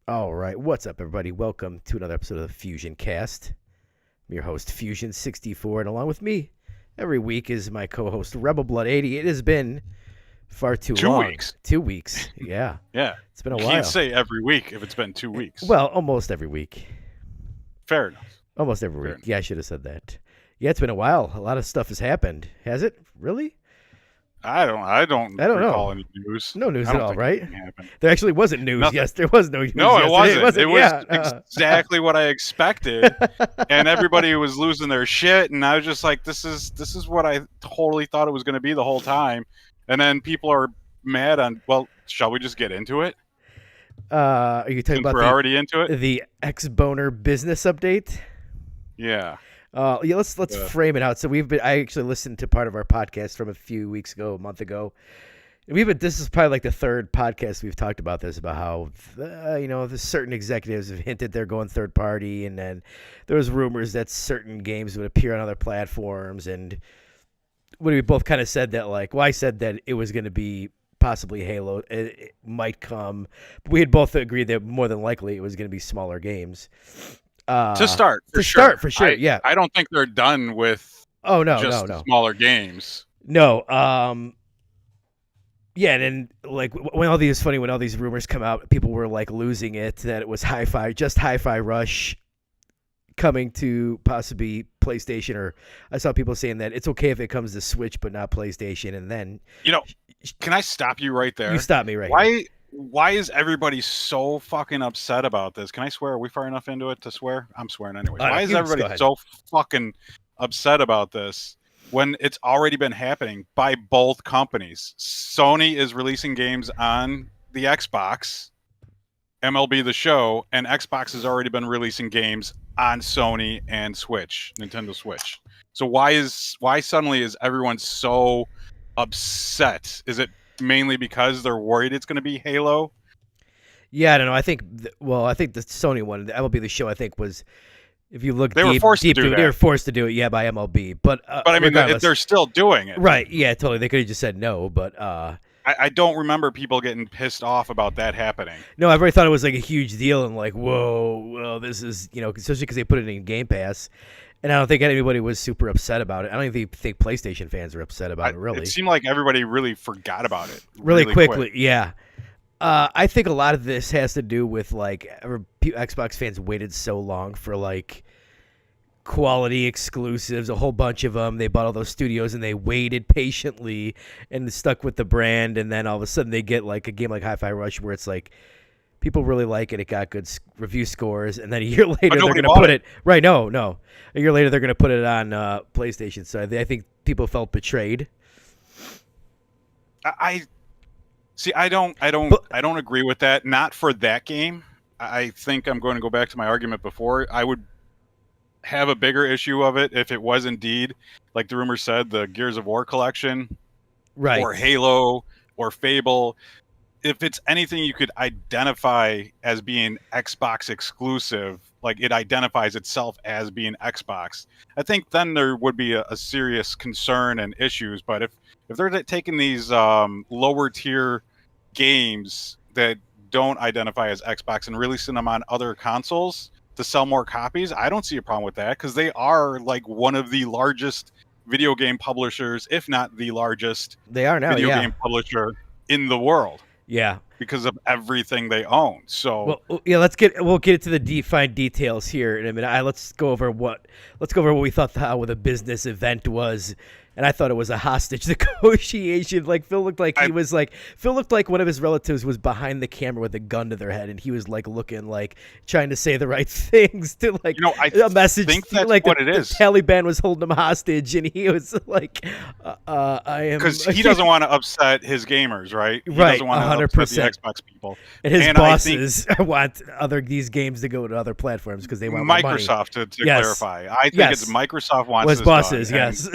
All right, what's up, everybody? Welcome to another episode of the FusionCast. I'm your host, Fusion64, and along with me every week is my co-host, Rebel Blood 80. It has been far too Two long. weeks. 2 weeks, yeah. Yeah. It's been a You while. can't say every week if it's been 2 weeks. Well, almost every week. Fair enough. Almost every Fair week. enough. Yeah, I should have said that. Yeah, it's been a while. A lot of stuff has happened. Has it? Really? I don't recall any news. No news I at don't all, think right? anything happened. There actually wasn't news. Nothing. Yes, there was no news. No, it yesterday. wasn't. It was Yeah. exactly what I expected, and everybody was losing their shit, and I was just like, this is what I totally thought it was going to be the whole time, and then people are mad on. Well, shall we just get into it? Are you talking Since about we're already into it? the ex-boner business update? Yeah. Yeah, let's frame it out. So I actually listened to part of our podcast from a few weeks ago, a month ago. This is probably like the third podcast we've talked about this, about how, the certain executives have hinted they're going third party. And then there was rumors that certain games would appear on other platforms. And we both kind of said that, I said that it was going to be possibly Halo. It might come. But we had both agreed that more than likely it was going to be smaller games. To start, for sure. Yeah. I don't think they're done with. Oh no, just no. Smaller games. No. Yeah, and then when all these rumors come out, people were losing it that it was Hi-Fi Rush coming to possibly PlayStation, or I saw people saying that it's okay if it comes to Switch but not PlayStation. And then can I stop you right there? You stop me right here. Why is everybody so fucking upset about this? Can I swear? Are we far enough into it to swear? I'm swearing anyway. Why is everybody so fucking upset about this when it's already been happening by both companies? Sony is releasing games on the Xbox, MLB The Show, and Xbox has already been releasing games on Sony and Nintendo Switch. So why suddenly is everyone so upset? Is it mainly because they're worried it's going to be Halo? Yeah, I don't know. I think the Sony one, the MLB The Show, I think was, if you look, they were forced to do that. They were forced to do it, yeah, by MLB. But I mean, they're still doing it, right? Yeah, totally. They could have just said no, but I don't remember people getting pissed off about that happening. No, everybody thought it was like a huge deal and whoa, this is, especially because they put it in Game Pass. And I don't think anybody was super upset about it. I don't even think PlayStation fans are upset about it, really. It seemed like everybody really forgot about it. Really quickly, yeah. I think a lot of this has to do with, Xbox fans waited so long for, quality exclusives, a whole bunch of them. They bought all those studios, and they waited patiently and stuck with the brand. And then all of a sudden they get, a game like Hi-Fi Rush where it's people really like it. It got good review scores, and then a year later they're going to put it. Right? No. A year later they're going to put it on PlayStation. So I think people felt betrayed. I don't agree with that. Not for that game. I think I'm going to go back to my argument before. I would have a bigger issue of it if it was indeed, like the rumor said, the Gears of War collection, right, or Halo, or Fable. If it's anything you could identify as being Xbox exclusive, like it identifies itself as being Xbox, I think then there would be a serious concern and issues. But if they're taking these lower tier games that don't identify as Xbox and releasing them on other consoles to sell more copies, I don't see a problem with that, because they are one of the largest video game publishers, if not the largest video game publisher in the world. Yeah, because of everything they own. So we'll get into the fine details here in a minute. Let's go over what we thought the business event was. And I thought it was a hostage negotiation. Phil looked like one of his relatives was behind the camera with a gun to their head, and he was looking trying to say the right things to a message. I think that's what it is. The Taliban was holding him hostage, and he was I am, because he doesn't want to upset his gamers, right? He right, doesn't want to upset the Xbox people, and his bosses want these games to go to other platforms because they want Microsoft more money. To clarify. I think it's Microsoft wants his bosses, done, yes.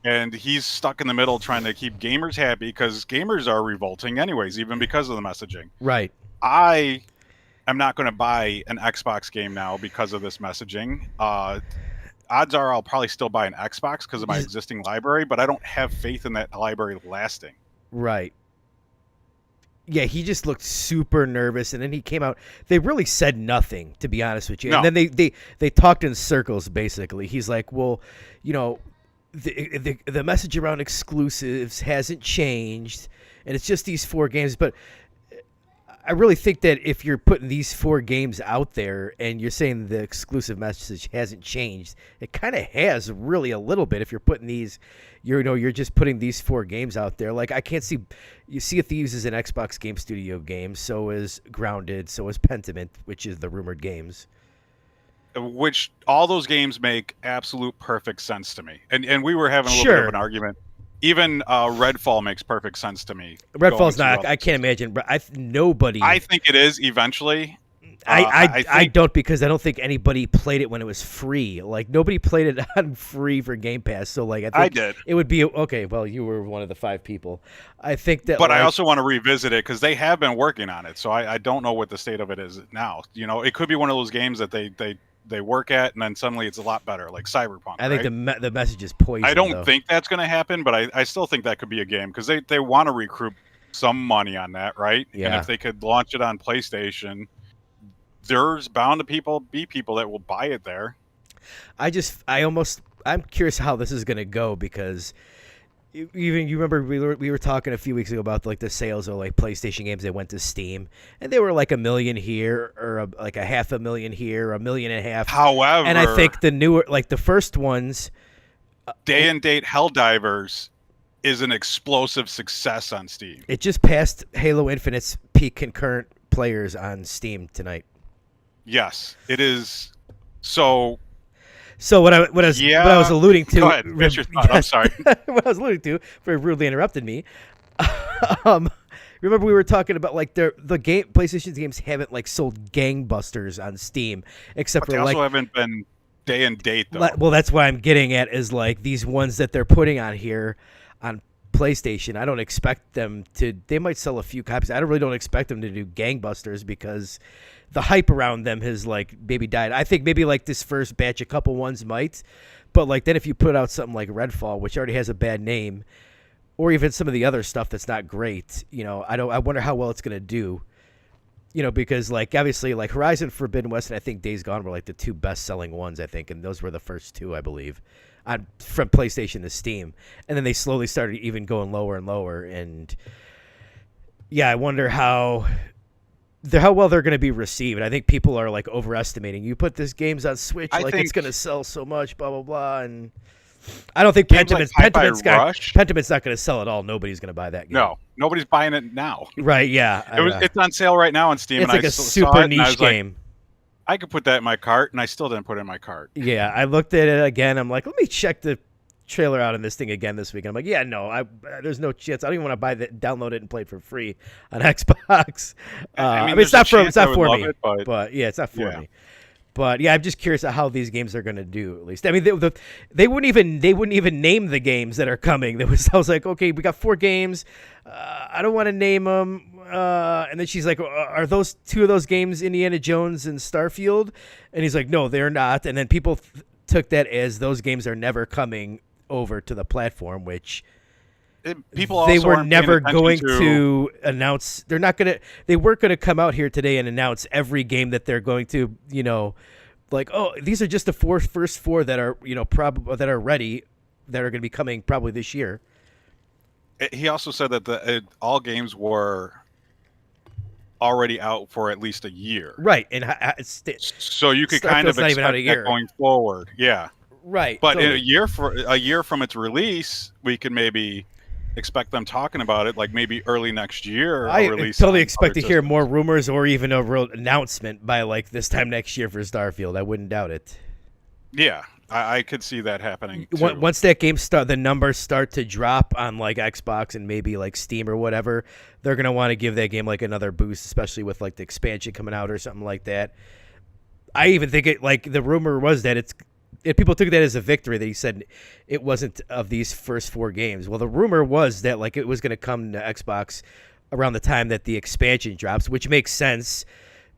And he's stuck in the middle trying to keep gamers happy, because gamers are revolting anyways, even because of the messaging. Right. I am not going to buy an Xbox game now because of this messaging. Odds are I'll probably still buy an Xbox because of my existing library, but I don't have faith in that library lasting. Right. Yeah, he just looked super nervous, and then he came out. They really said nothing, to be honest with you. No. And then they talked in circles, basically. He's like, well, you know, the message around exclusives hasn't changed, and it's just these 4 games. But I really think that if you're putting these 4 games out there and you're saying the exclusive message hasn't changed, it kind of has really a little bit. If you're putting these, you're just putting these 4 games out there. Like I can't see, you Sea of Thieves is an Xbox Game Studio game. So is Grounded. So is Pentiment, which is the rumored games. Which all those games make absolute perfect sense to me. And we were having a little bit of an argument. Even Redfall makes perfect sense to me. Redfall's not. I can't imagine. But nobody. I think it is eventually. I don't, because I don't think anybody played it when it was free. Like nobody played it on free for Game Pass. So like I did. It would be okay. Well, you were one of the 5 people. I think that. But I also want to revisit it because they have been working on it. So I don't know what the state of it is now. You know, it could be one of those games that they work at, and then suddenly it's a lot better, like Cyberpunk. I think the message is poison. I don't think that's going to happen, but I still think that could be a game because they want to recoup some money on that, right? Yeah. And if they could launch it on PlayStation, there's bound to be people that will buy it there. I'm curious how this is going to go, because even you remember we were talking a few weeks ago about like the sales of like PlayStation games that went to Steam, and they were like 1 million here, or like 500,000 here, 1.5 million. However, and I think the newer, like the first ones, Day and Date Helldivers is an explosive success on Steam. It just passed Halo Infinite's peak concurrent players on Steam tonight. Yes, it is. So what I was alluding to. Go ahead. Finish your thought. I'm sorry. What I was alluding to, very rudely interrupted me. Remember we were talking about like PlayStation games haven't like sold gangbusters on Steam, except but for they like also haven't been Day and Date though. Well, that's what I'm getting at, is like these ones that they're putting on here on PlayStation. I don't expect them to. They might sell a few copies. I don't expect them to do gangbusters, because the hype around them has like maybe died. I think maybe like this first batch, a couple ones might, but like then if you put out something like Redfall, which already has a bad name, or even some of the other stuff that's not great, I wonder how well it's gonna do. Because like obviously like Horizon Forbidden West and I think Days Gone were like the 2 best selling ones, I think, and those were the first 2, I believe, from PlayStation to Steam, and then they slowly started even going lower and lower. And yeah, I wonder how well they're going to be received. I think people are like overestimating. You put this games on Switch, it's going to sell so much, blah blah blah, and I don't think Pentiment's not going to sell at all. Nobody's going to buy that game. No, nobody's buying it now. Right? Yeah, it's on sale right now on Steam. It's and like a super niche game. Like, I could put that in my cart, and I still didn't put it in my cart. Yeah, I looked at it again. I'm like, let me check the trailer out on this thing again this week. And I'm like, yeah, no, there's no chance. I don't even want to download it and play it for free on Xbox. I mean it's not for me, but yeah, it's not for me. But yeah, I'm just curious how these games are going to do. At least, I mean, they wouldn't even name the games that are coming. I was like, okay, we got 4 games. I don't want to name them. And then she's like, are those 2 of those games Indiana Jones and Starfield? And he's like, no, they're not. And then people took that as those games are never coming over to the platform, which they were never going to announce. They weren't going to come out here today and announce every game that they're going to, like, oh, these are just the first 4 that are, that are ready, that are going to be coming probably this year. He also said that all games were already out for at least a year. Right. And so you could kind of expect that going forward. Yeah. Right. But totally. In a year from its release, we could maybe expect them talking about it, like maybe early next year. I totally expect to hear more rumors or even a real announcement by like this time next year for Starfield. I wouldn't doubt it. Yeah, I could see that happening too. Once that game the numbers start to drop on like Xbox and maybe like Steam or whatever, they're gonna want to give that game like another boost, especially with like the expansion coming out or something like that. I even think the rumor was that people took that as a victory, that he said it wasn't of these first 4 games. Well, the rumor was that like it was going to come to Xbox around the time that the expansion drops, which makes sense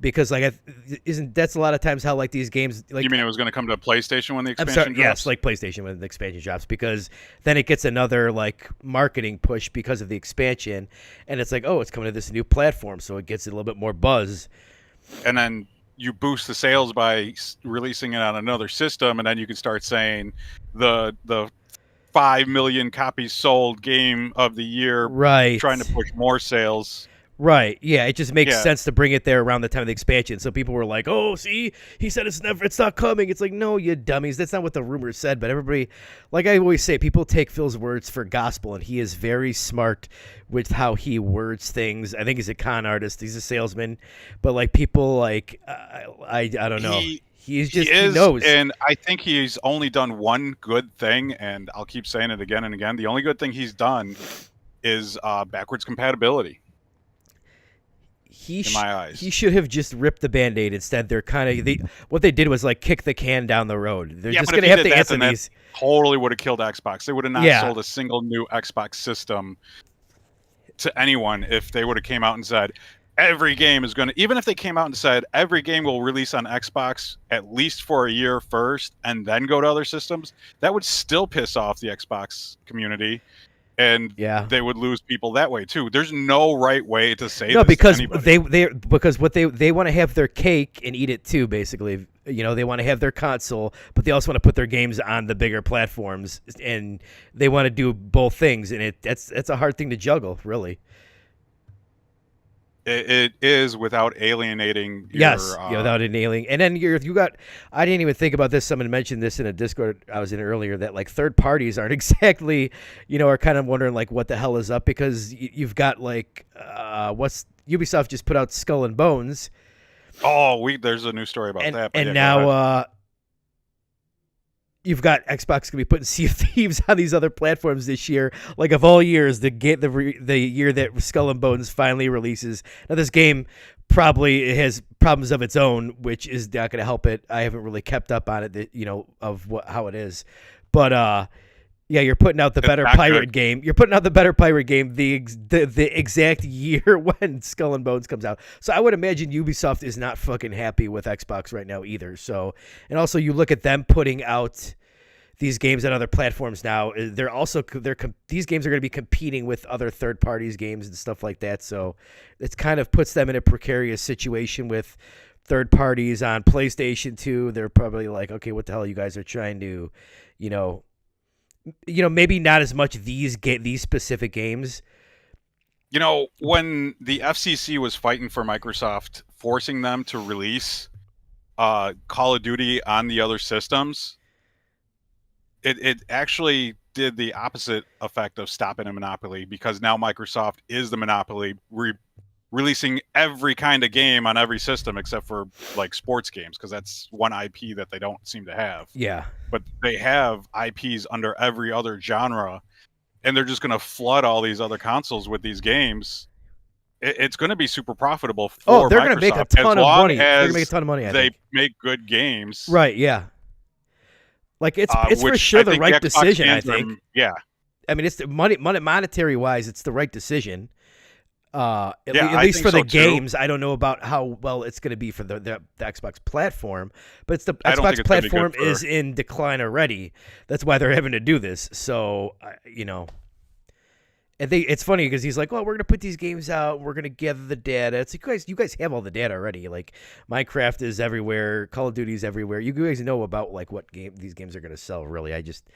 because like isn't that's a lot of times how like these games like You mean it was going to come to PlayStation when the I'm sorry, expansion yes, drops? like PlayStation when the expansion drops, because then it gets another like marketing push because of the expansion, and it's like, oh, it's coming to this new platform, so it gets a little bit more buzz. And then you boost the sales by releasing it on another system, and then you can start saying the 5 million copies sold game of the year, trying to Right. push more sales. Right. Yeah, it just makes Yeah, sense to bring it there around the time of the expansion. So people were like, "Oh, see, he said it's not coming." It's like, "No, you dummies. That's not what the rumors said." But everybody, like I always say, people take Phil's words for gospel, and he is very smart with how he words things. I think he's a con artist. He's a salesman, but like people like I don't know. he He is, knows. and I think he's only done one good thing, and I'll keep saying it again and again. The only good thing he's done is backwards compatibility, in my He eyes. should have just ripped the band-aid. Instead, they're kind of what they did was like kick the can down the road. They're Yeah, just but if gonna he have did to that, answer then that these. totally would have killed Xbox. They would have not Yeah. sold a single new Xbox system to anyone if they would have came out and said every game is going to, even if they came out and said every game will release on Xbox at least for a year first and then go to other systems, that would still piss off the Xbox community, and Yeah. they would lose people that way too. There's no right way to say No, this to because anybody. because what they want to have their cake and eat it too. Basically, you know, they want to have their console, but they also want to put their games on the bigger platforms, and they want to do both things. And that's a hard thing to juggle, really. It is without alienating Yes, your yeah, without nailing. And then you got. I didn't even think about this. Someone mentioned this in a Discord I was in earlier that like third parties aren't exactly, you know, are kind of wondering like what the hell is up, because you've got like what's Ubisoft just put out Skull and Bones, there's a new story about that, but and yeah, go now ahead. you've got Xbox gonna be putting Sea of Thieves on these other platforms this year. Like of all years, the year that Skull and Bones finally releases. Now this game probably has problems of its own, which is not gonna help it. I haven't really kept up on it, you know, of how it is, but yeah, you're putting out the It's better not pirate good. game. You're putting out the better pirate game the exact year when Skull and Bones comes out. So I would imagine Ubisoft is not fucking happy with Xbox right now either. So, and also you look at them putting out these games on other platforms now. These games are going to be competing with other third parties games and stuff like that. So it kind of puts them in a precarious situation with third parties on PlayStation 2. They're probably like, okay, what the hell you guys are trying to, you know, maybe not as much these specific games. You know, when the FCC was fighting for Microsoft, forcing them to release Call of Duty on the other systems, it actually did the opposite effect of stopping a monopoly, because now Microsoft is the monopoly, releasing every kind of game on every system except for like sports games, because that's one IP that they don't seem to have. Yeah. But they have IPs under every other genre, and they're just going to flood all these other consoles with these games. It's going to be super profitable Oh, for they're going to make a Microsoft as ton of long money. They're going to make a as ton of money, I they think. make good games. Right, yeah. Like it's for Which sure I the think right the Xbox decision, I fans are, think. yeah, I mean, it's the monetary wise, it's the right decision. At yeah, I least think for the so too. games. I don't know about how well it's going to be for the Xbox platform, but it's the I don't think Xbox it's gonna be good platform for. is in decline already. That's why they're having to do this. So, you know, and it's funny because he's like, "Well, we're gonna put these games out. We're gonna gather the data." It's like, you guys have all the data already. Like, Minecraft is everywhere, Call of Duty is everywhere. You guys know about like what game these games are gonna sell. Really, I just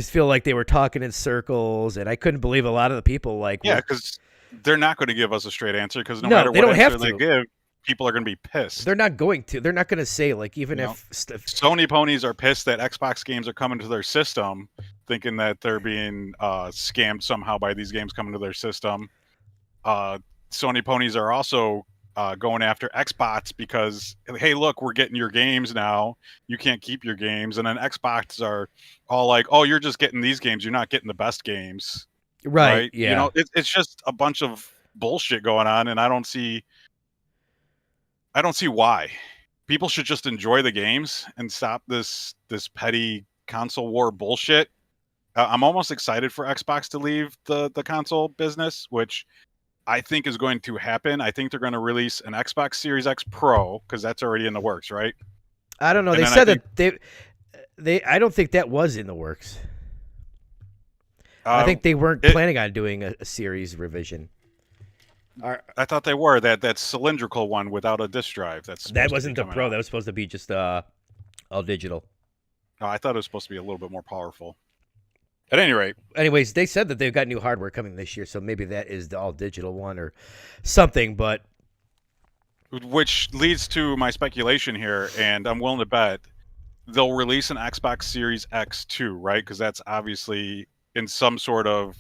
feel like they were talking in circles, and I couldn't believe a lot of the people like Yeah, were. because they're not going to give us a straight answer, because no No, matter they what don't answer have they to. give, people are going to be pissed. They're not going to. They're not going to say like even You know, if Sony ponies are pissed that Xbox games are coming to their system, thinking that they're being scammed somehow by these games coming to their system. Sony ponies are also going after Xbox because, hey, look, we're getting your games now. You can't keep your games. And then Xbox are all like, oh, you're just getting these games. You're not getting the best games, right, right? You yeah. know, it's just a bunch of bullshit going on, and I don't see why. People should just enjoy the games and stop this petty console war bullshit. I'm almost excited for Xbox to leave the console business, which I think is going to happen. I think they're going to release an Xbox Series X Pro because that's already in the works, right? I don't know. And They then I said think that they. I don't think that was in the works. I uh, think they weren't it, planning on doing a series revision. I thought they were that cylindrical one without a disk drive. That's That supposed to be wasn't the coming Pro. out. That was supposed to be just all digital. Oh, I thought it was supposed to be a little bit more powerful. At any rate, Anyways, they said that they've got new hardware coming this year, so maybe that is the all digital one or something. But which leads to my speculation here, and I'm willing to bet they'll release an Xbox Series X2, right? Because that's obviously in some sort of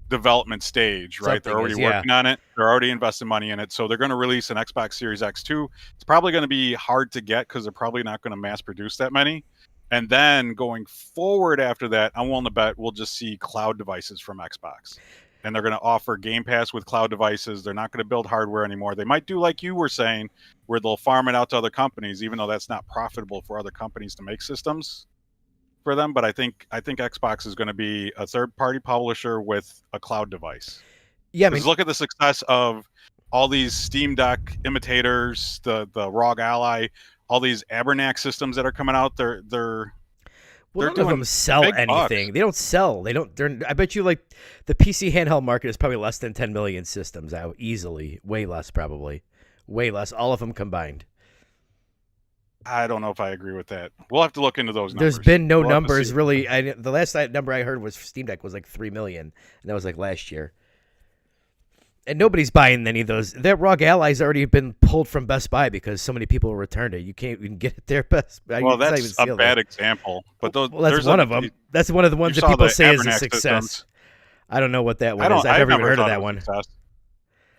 development stage, right? They're already working on it. They're already investing money in it. So they're going to release an Xbox Series X2. It's probably going to be hard to get because they're probably not going to mass produce that many. And then going forward after that, I'm willing to bet we'll just see cloud devices from Xbox. And they're going to offer Game Pass with cloud devices. They're not going to build hardware anymore. They might do like you were saying, where they'll farm it out to other companies, even though that's not profitable for other companies to make systems for them. But I think Xbox is going to be a third-party publisher with a cloud device. yeah, Because look at the success of all these Steam Deck imitators, the ROG Ally, all these Abernac systems that are coming out. They're none of them sell anything. Bucks. They don't sell. They don't. I bet you like the PC handheld market is probably less than 10 million systems out easily. Way less, probably. Way less. All of them combined. I don't know if I agree with that. We'll have to look into those numbers. There's been no numbers really. The last number I heard was Steam Deck was like 3 million, and that was like last year. And nobody's buying any of those. That ROG Ally's already been pulled from Best Buy because so many people returned it. You can't even get it there. Best Buy. Well, that's a bad example. But those, that's one of them. That's one of the ones that people say is a success. Systems. I don't know what that one is. I've never heard of that one.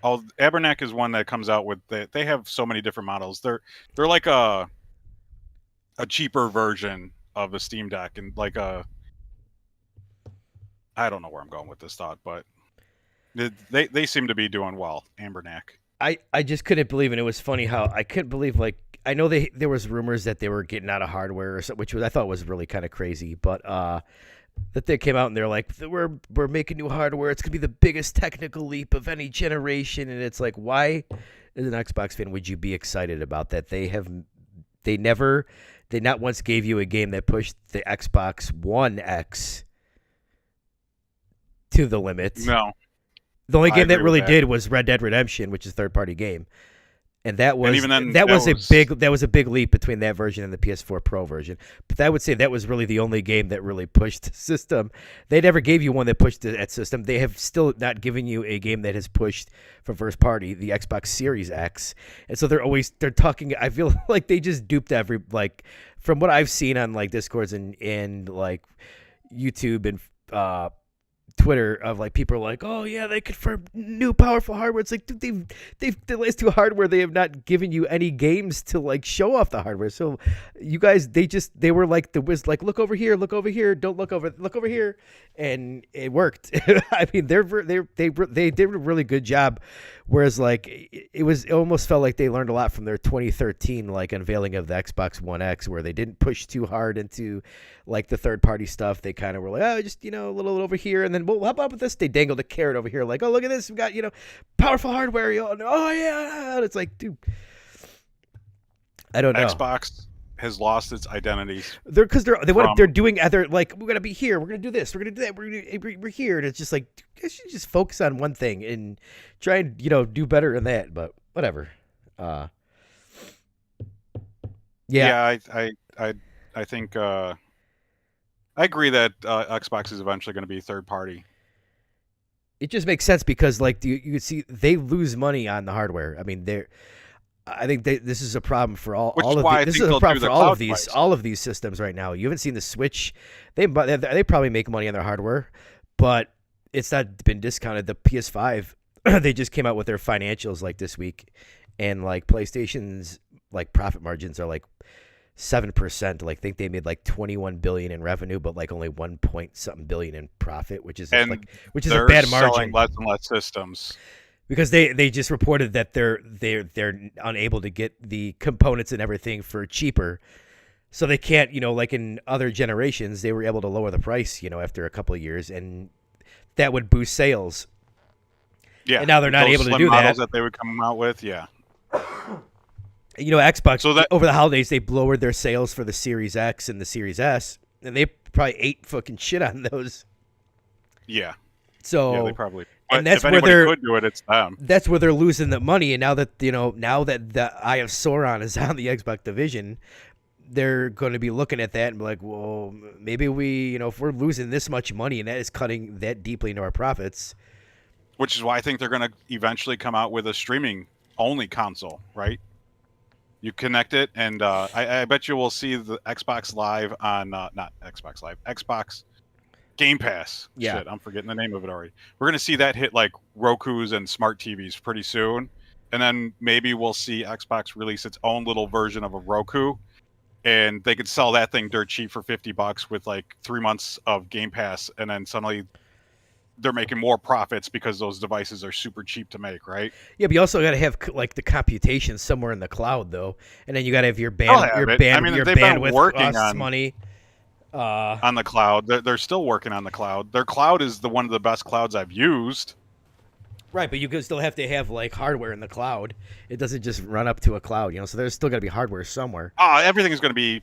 Oh, Abernac is one that comes out with. They have so many different models. They're like a cheaper version of a Steam Deck and like a. I don't know where I'm going with this thought, but. They seem to be doing well, Abernac. I just couldn't believe it. It was funny how I couldn't believe, like, I know there was rumors that they were getting out of hardware or something, which I thought was really kind of crazy, but that they came out and they're like, we're making new hardware. It's gonna be the biggest technical leap of any generation, and it's like, why, as an Xbox fan, would you be excited about that? They not once gave you a game that pushed the Xbox One X to the limit. No. The only game that really did was Red Dead Redemption, which is a third-party game, and that was a big leap between that version and the PS4 Pro version. But I would say that was really the only game that really pushed the system. They never gave you one that pushed that system. They have still not given you a game that has pushed from first party the Xbox Series X, and so they're talking. I feel like they just duped from what I've seen on like Discords and like YouTube and Twitter of like people are like, oh yeah, they confirmed new powerful hardware. It's like, dude, they've the last two hardware, they have not given you any games to like show off the hardware. So you guys, they were like, look over here, don't look over here, and it worked. I mean, they did a really good job. Whereas like it almost felt like they learned a lot from their 2013 like unveiling of the Xbox One X, where they didn't push too hard into like the third party stuff. They kind of were like, oh, just a little over here, and then well, how about with this? They dangled a carrot over here, like, oh, look at this, we got powerful hardware. Oh yeah, and it's like, dude, I don't know. Xbox has lost its identities. They're doing other, like, we're gonna be here, we're gonna do this, we're gonna do that, we're here, and it's just like, you should just focus on one thing and try and do better in that. But whatever. Yeah, I think I agree that Xbox is eventually going to be third party. It just makes sense because like you can see they lose money on the hardware. I mean, I think this is a problem for all of these systems right now. You haven't seen the Switch. They probably make money on their hardware, but it's not been discounted. The PS5, they just came out with their financials like this week, and like PlayStation's like profit margins are like 7%. Like, I think they made like $21 billion in revenue, but like only 1 point something billion in profit, which is a bad margin. Selling less and less systems. Because they just reported that they're unable to get the components and everything for cheaper, so they can't, like in other generations they were able to lower the price, after a couple of years, and that would boost sales. Yeah, and now they're not those able to slim do models that. they would come out with. Yeah. You know, Xbox So that over the holidays they lowered their sales for the Series X and the Series S, and they probably ate fucking shit on those. yeah, they So, probably. and But if anybody could do it, it's them. that's where they're losing the money. And now that now that the Eye of Sauron is on the Xbox division, they're going to be looking at that and be like, well, maybe we, if we're losing this much money and that is cutting that deeply into our profits. Which is why I think they're going to eventually come out with a streaming only console, right? You connect it, and I bet you will see the Xbox Live on not Xbox Live, Xbox Game Pass. Yeah. Shit, I'm forgetting the name of it already. We're gonna see that hit like Roku's and smart TVs pretty soon, and then maybe we'll see Xbox release its own little version of a Roku, and they could sell that thing dirt cheap for $50 with like 3 months of Game Pass, and then suddenly they're making more profits because those devices are super cheap to make, right? Yeah, but you also got to have like the computation somewhere in the cloud, though, and then you got to have your They'll have it. I mean, your they've been bandwidth working costs on money. On the cloud. They're still working on the cloud. Their cloud is one of the best clouds I've used. Right, but you could still have to have like hardware in the cloud. It doesn't just run up to a cloud, so there's still got to be hardware somewhere. Everything is going to be.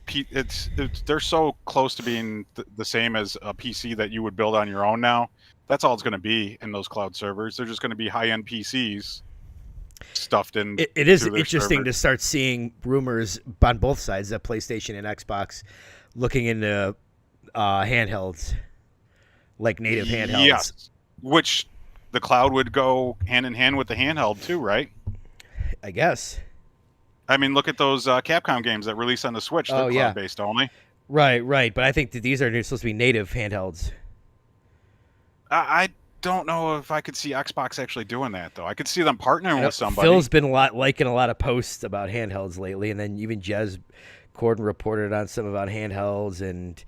They're so close to being the same as a PC that you would build on your own now. That's all it's going to be in those cloud servers. They're just going to be high-end PCs stuffed in. It is interesting to start seeing rumors on both sides, that PlayStation and Xbox, looking into handhelds, like native handhelds. Yes, which the cloud would go hand in hand with the handheld too, right? I guess. I mean, look at those Capcom games that release on the Switch. They're cloud-based only. Right. But I think that these are supposed to be native handhelds. I don't know if I could see Xbox actually doing that, though. I could see them partnering with somebody. Phil's been liking a lot of posts about handhelds lately, and then even Jez Corden reported on some about handhelds, and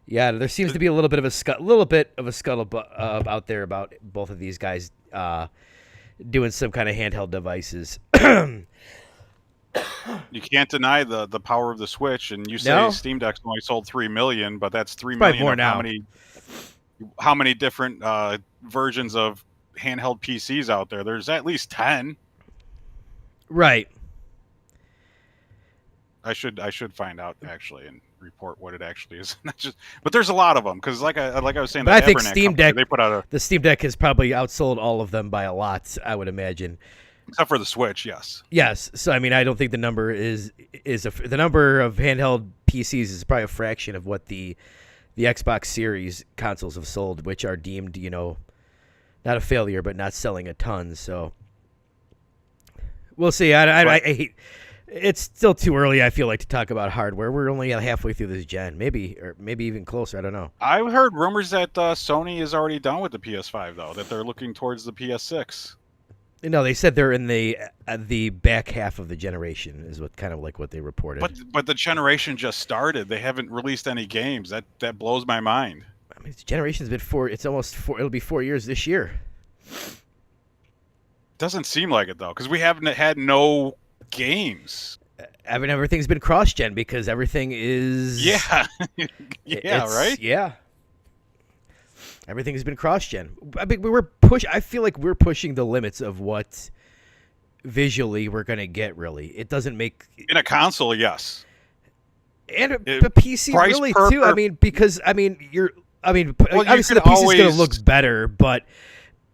yeah, there seems to be a little bit of a scuttlebutt out there about both of these guys doing some kind of handheld devices. You can't deny the power of the Switch, and you say Steam Deck's only sold 3 million, but that's 3 million more of now. How many different versions of handheld PCs out there? There's at least 10. Right. I should find out actually and report what it actually is. But there's a lot of them because like I was saying, but I think Steam Deck, they put out the Steam Deck has probably outsold all of them by a lot, I would imagine. Except for the Switch, yes. Yes. So I mean, I don't think the number the number of handheld PCs is probably a fraction of what the Xbox Series consoles have sold, which are deemed, not a failure, but not selling a ton. So we'll see. I hate. It's still too early, I feel like, to talk about hardware. We're only halfway through this gen, maybe even closer. I don't know. I've heard rumors that Sony is already done with the PS5, though, that they're looking towards the PS6. No, they said they're in the back half of the generation, is what they reported. But the generation just started. They haven't released any games. That blows my mind. I mean, the generation's been it'll be 4 years this year. Doesn't seem like it though, because we haven't had no games. I mean, everything's been cross-gen because everything is right. Yeah. Everything has been cross-gen. I mean, I feel like we're pushing the limits of what visually we're gonna get. Really, it doesn't make in a console, yes, and a PC really too. I mean, because obviously the PC is gonna look better, but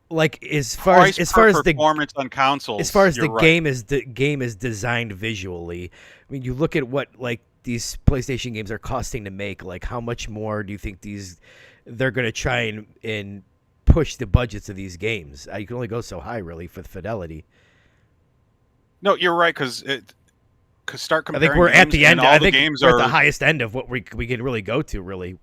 like as far as the performance on consoles, as far as the game is designed visually. I mean, you look at what like these PlayStation games are costing to make. Like, how much more do you think they're going to try and push the budgets of these games? You can only go so high, really, for the fidelity. No, you're right, because start comparing. I think we're at the end. I think games we're are at the highest end of what we can really go to. Really,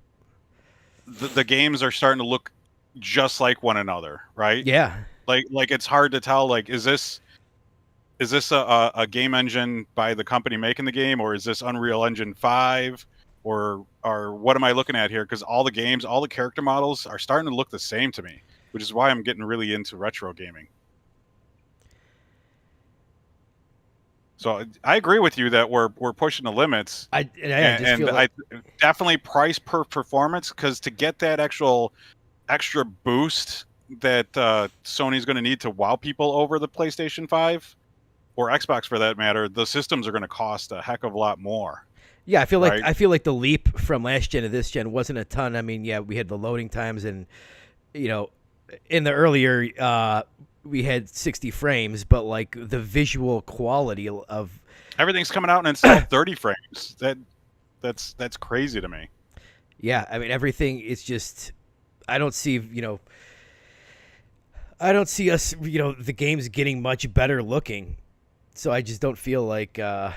the games are starting to look just like one another, right? Yeah. Like it's hard to tell. Like, is this a game engine by the company making the game, or is this Unreal Engine 5? Or what am I looking at here? Because all the games, all the character models are starting to look the same to me, which is why I'm getting really into retro gaming. So I agree with you that we're pushing the limits. I definitely price per performance, because to get that extra boost that Sony's going to need to wow people over the PlayStation 5 or Xbox for that matter, the systems are going to cost a heck of a lot more. Yeah, Right? I feel like the leap from last gen to this gen wasn't a ton. I mean, yeah, we had the loading times, and you know, in the earlier we had 60 frames, but like the visual quality of Everything's coming out and it's still 30 frames. That's crazy to me. yeah, I mean everything is just I don't see, I don't see us, the games getting much better looking. So I just don't feel like I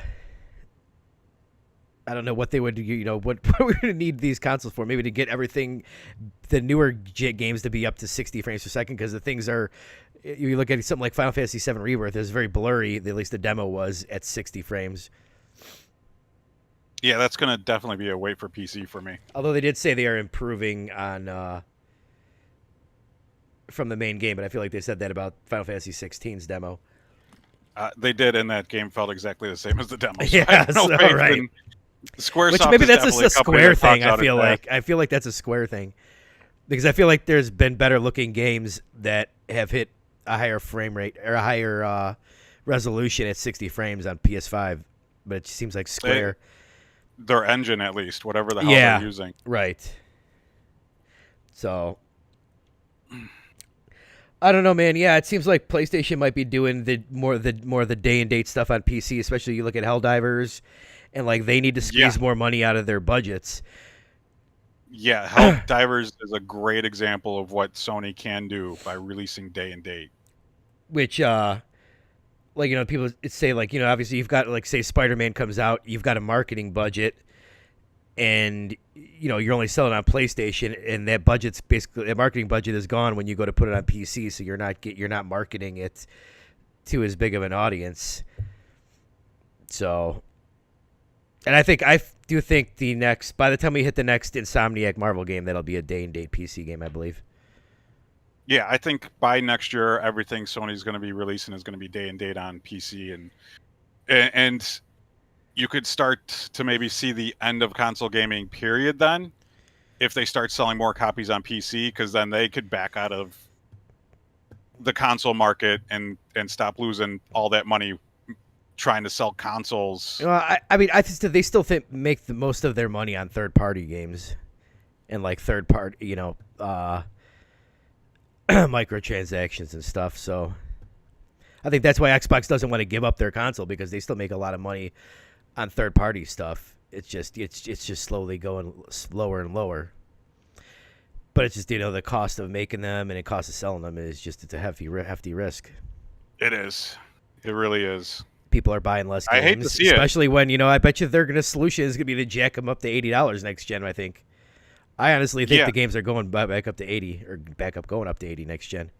don't know what they would, what we're going to need these consoles for. Maybe to get everything, the newer games to be up to 60 frames per second, because the things are, you look at something like Final Fantasy VII Rebirth, it's very blurry, at least the demo was, at 60 frames. Yeah, that's going to definitely be a wait for PC for me. Although they did say they are improving on from the main game, but I feel like they said that about Final Fantasy 16's demo. They did, and that game felt exactly the same as the demo. So yeah, so, right. Squaresoft, which maybe that's a Square thing. I feel like that's a Square thing, because I feel like there's been better looking games that have hit a higher frame rate or a higher resolution at 60 frames on PS5, but it seems like Square, their engine at least, whatever the hell they're using, right? So I don't know, man. Yeah, it seems like PlayStation might be doing the more of the day and date stuff on PC, especially you look at Helldivers. And like they need to squeeze more money out of their budgets. Yeah, Helldivers is a great example of what Sony can do by releasing day and date. Which, people say obviously you've got say Spider-Man comes out, you've got a marketing budget, and you're only selling on PlayStation, and that budget's basically that marketing budget is gone when you go to put it on PC, so you're not marketing it to as big of an audience. So. And I do think by the time we hit the next Insomniac Marvel game, that'll be a day and date PC game, I believe. Yeah, I think by next year, everything Sony's going to be releasing is going to be day and date on PC, and you could start to maybe see the end of console gaming period then, if they start selling more copies on PC, because then they could back out of the console market and stop losing all that money trying to sell consoles. I mean, they still make the most of their money on third-party games, and like third-party, microtransactions and stuff. So, I think that's why Xbox doesn't want to give up their console, because they still make a lot of money on third-party stuff. It's just slowly going lower and lower. But it's just the cost of making them and the cost of selling them it's a hefty risk. It is. It really is. People are buying less games. I hate to see especially when I bet you the solution is going to be to jack them up to $80 next gen. I honestly think the games are going back up to 80 or going up to 80 next gen.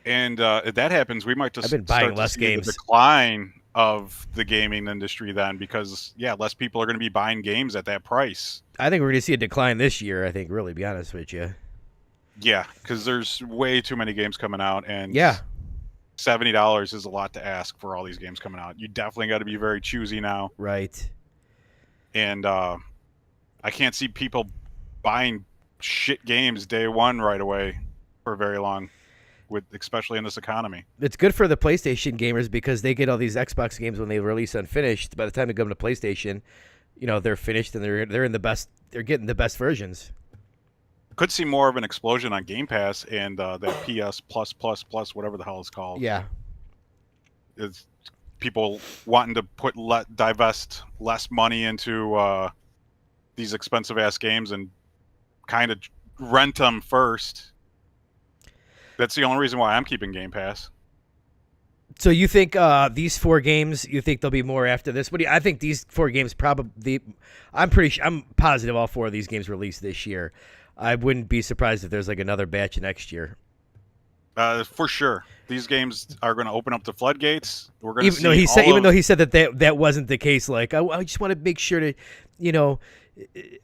And if that happens, we might just I've been buying less games. The decline of the gaming industry then, because less people are going to be buying games at that price. I think we're going to see a decline this year. I think, really, be honest with you. Yeah, because there's way too many games coming out, and $70 is a lot to ask for all these games coming out. You definitely got to be very choosy now. Right. And I can't see people buying shit games day one right away for very long, especially in this economy. It's good for the PlayStation gamers because they get all these Xbox games when they release unfinished. By the time they come to PlayStation, they're finished and they're in the best. They're getting the best versions. Could see more of an explosion on Game Pass and that PS plus whatever the hell it's called. Yeah, it's people wanting to divest less money into these expensive ass games and kind of rent them first. That's the only reason why I'm keeping Game Pass. So you think these 4 games? You think there'll be more after this? I think these 4 games probably. I'm positive all 4 of these games released this year. I wouldn't be surprised if there's like another batch next year. For sure, these games are going to open up the floodgates. We're going to even though he said that wasn't the case. Like I just want to make sure to,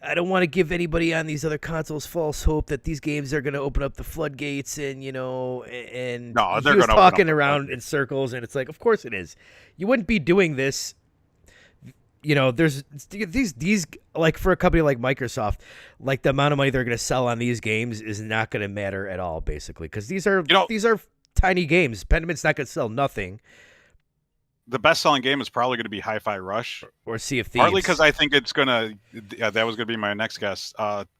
I don't want to give anybody on these other consoles false hope that these games are going to open up the floodgates and no, he was talking around in circles, and it's like, of course it is. You wouldn't be doing this there's these like for a company like Microsoft, like the amount of money they're going to sell on these games is not going to matter at all, basically, because these are tiny games. Pentiment not going to sell nothing. The best-selling game is probably going to be Hi-Fi Rush or Sea of Thieves. Partly because I think it's going to. Yeah, that was going to be my next guess.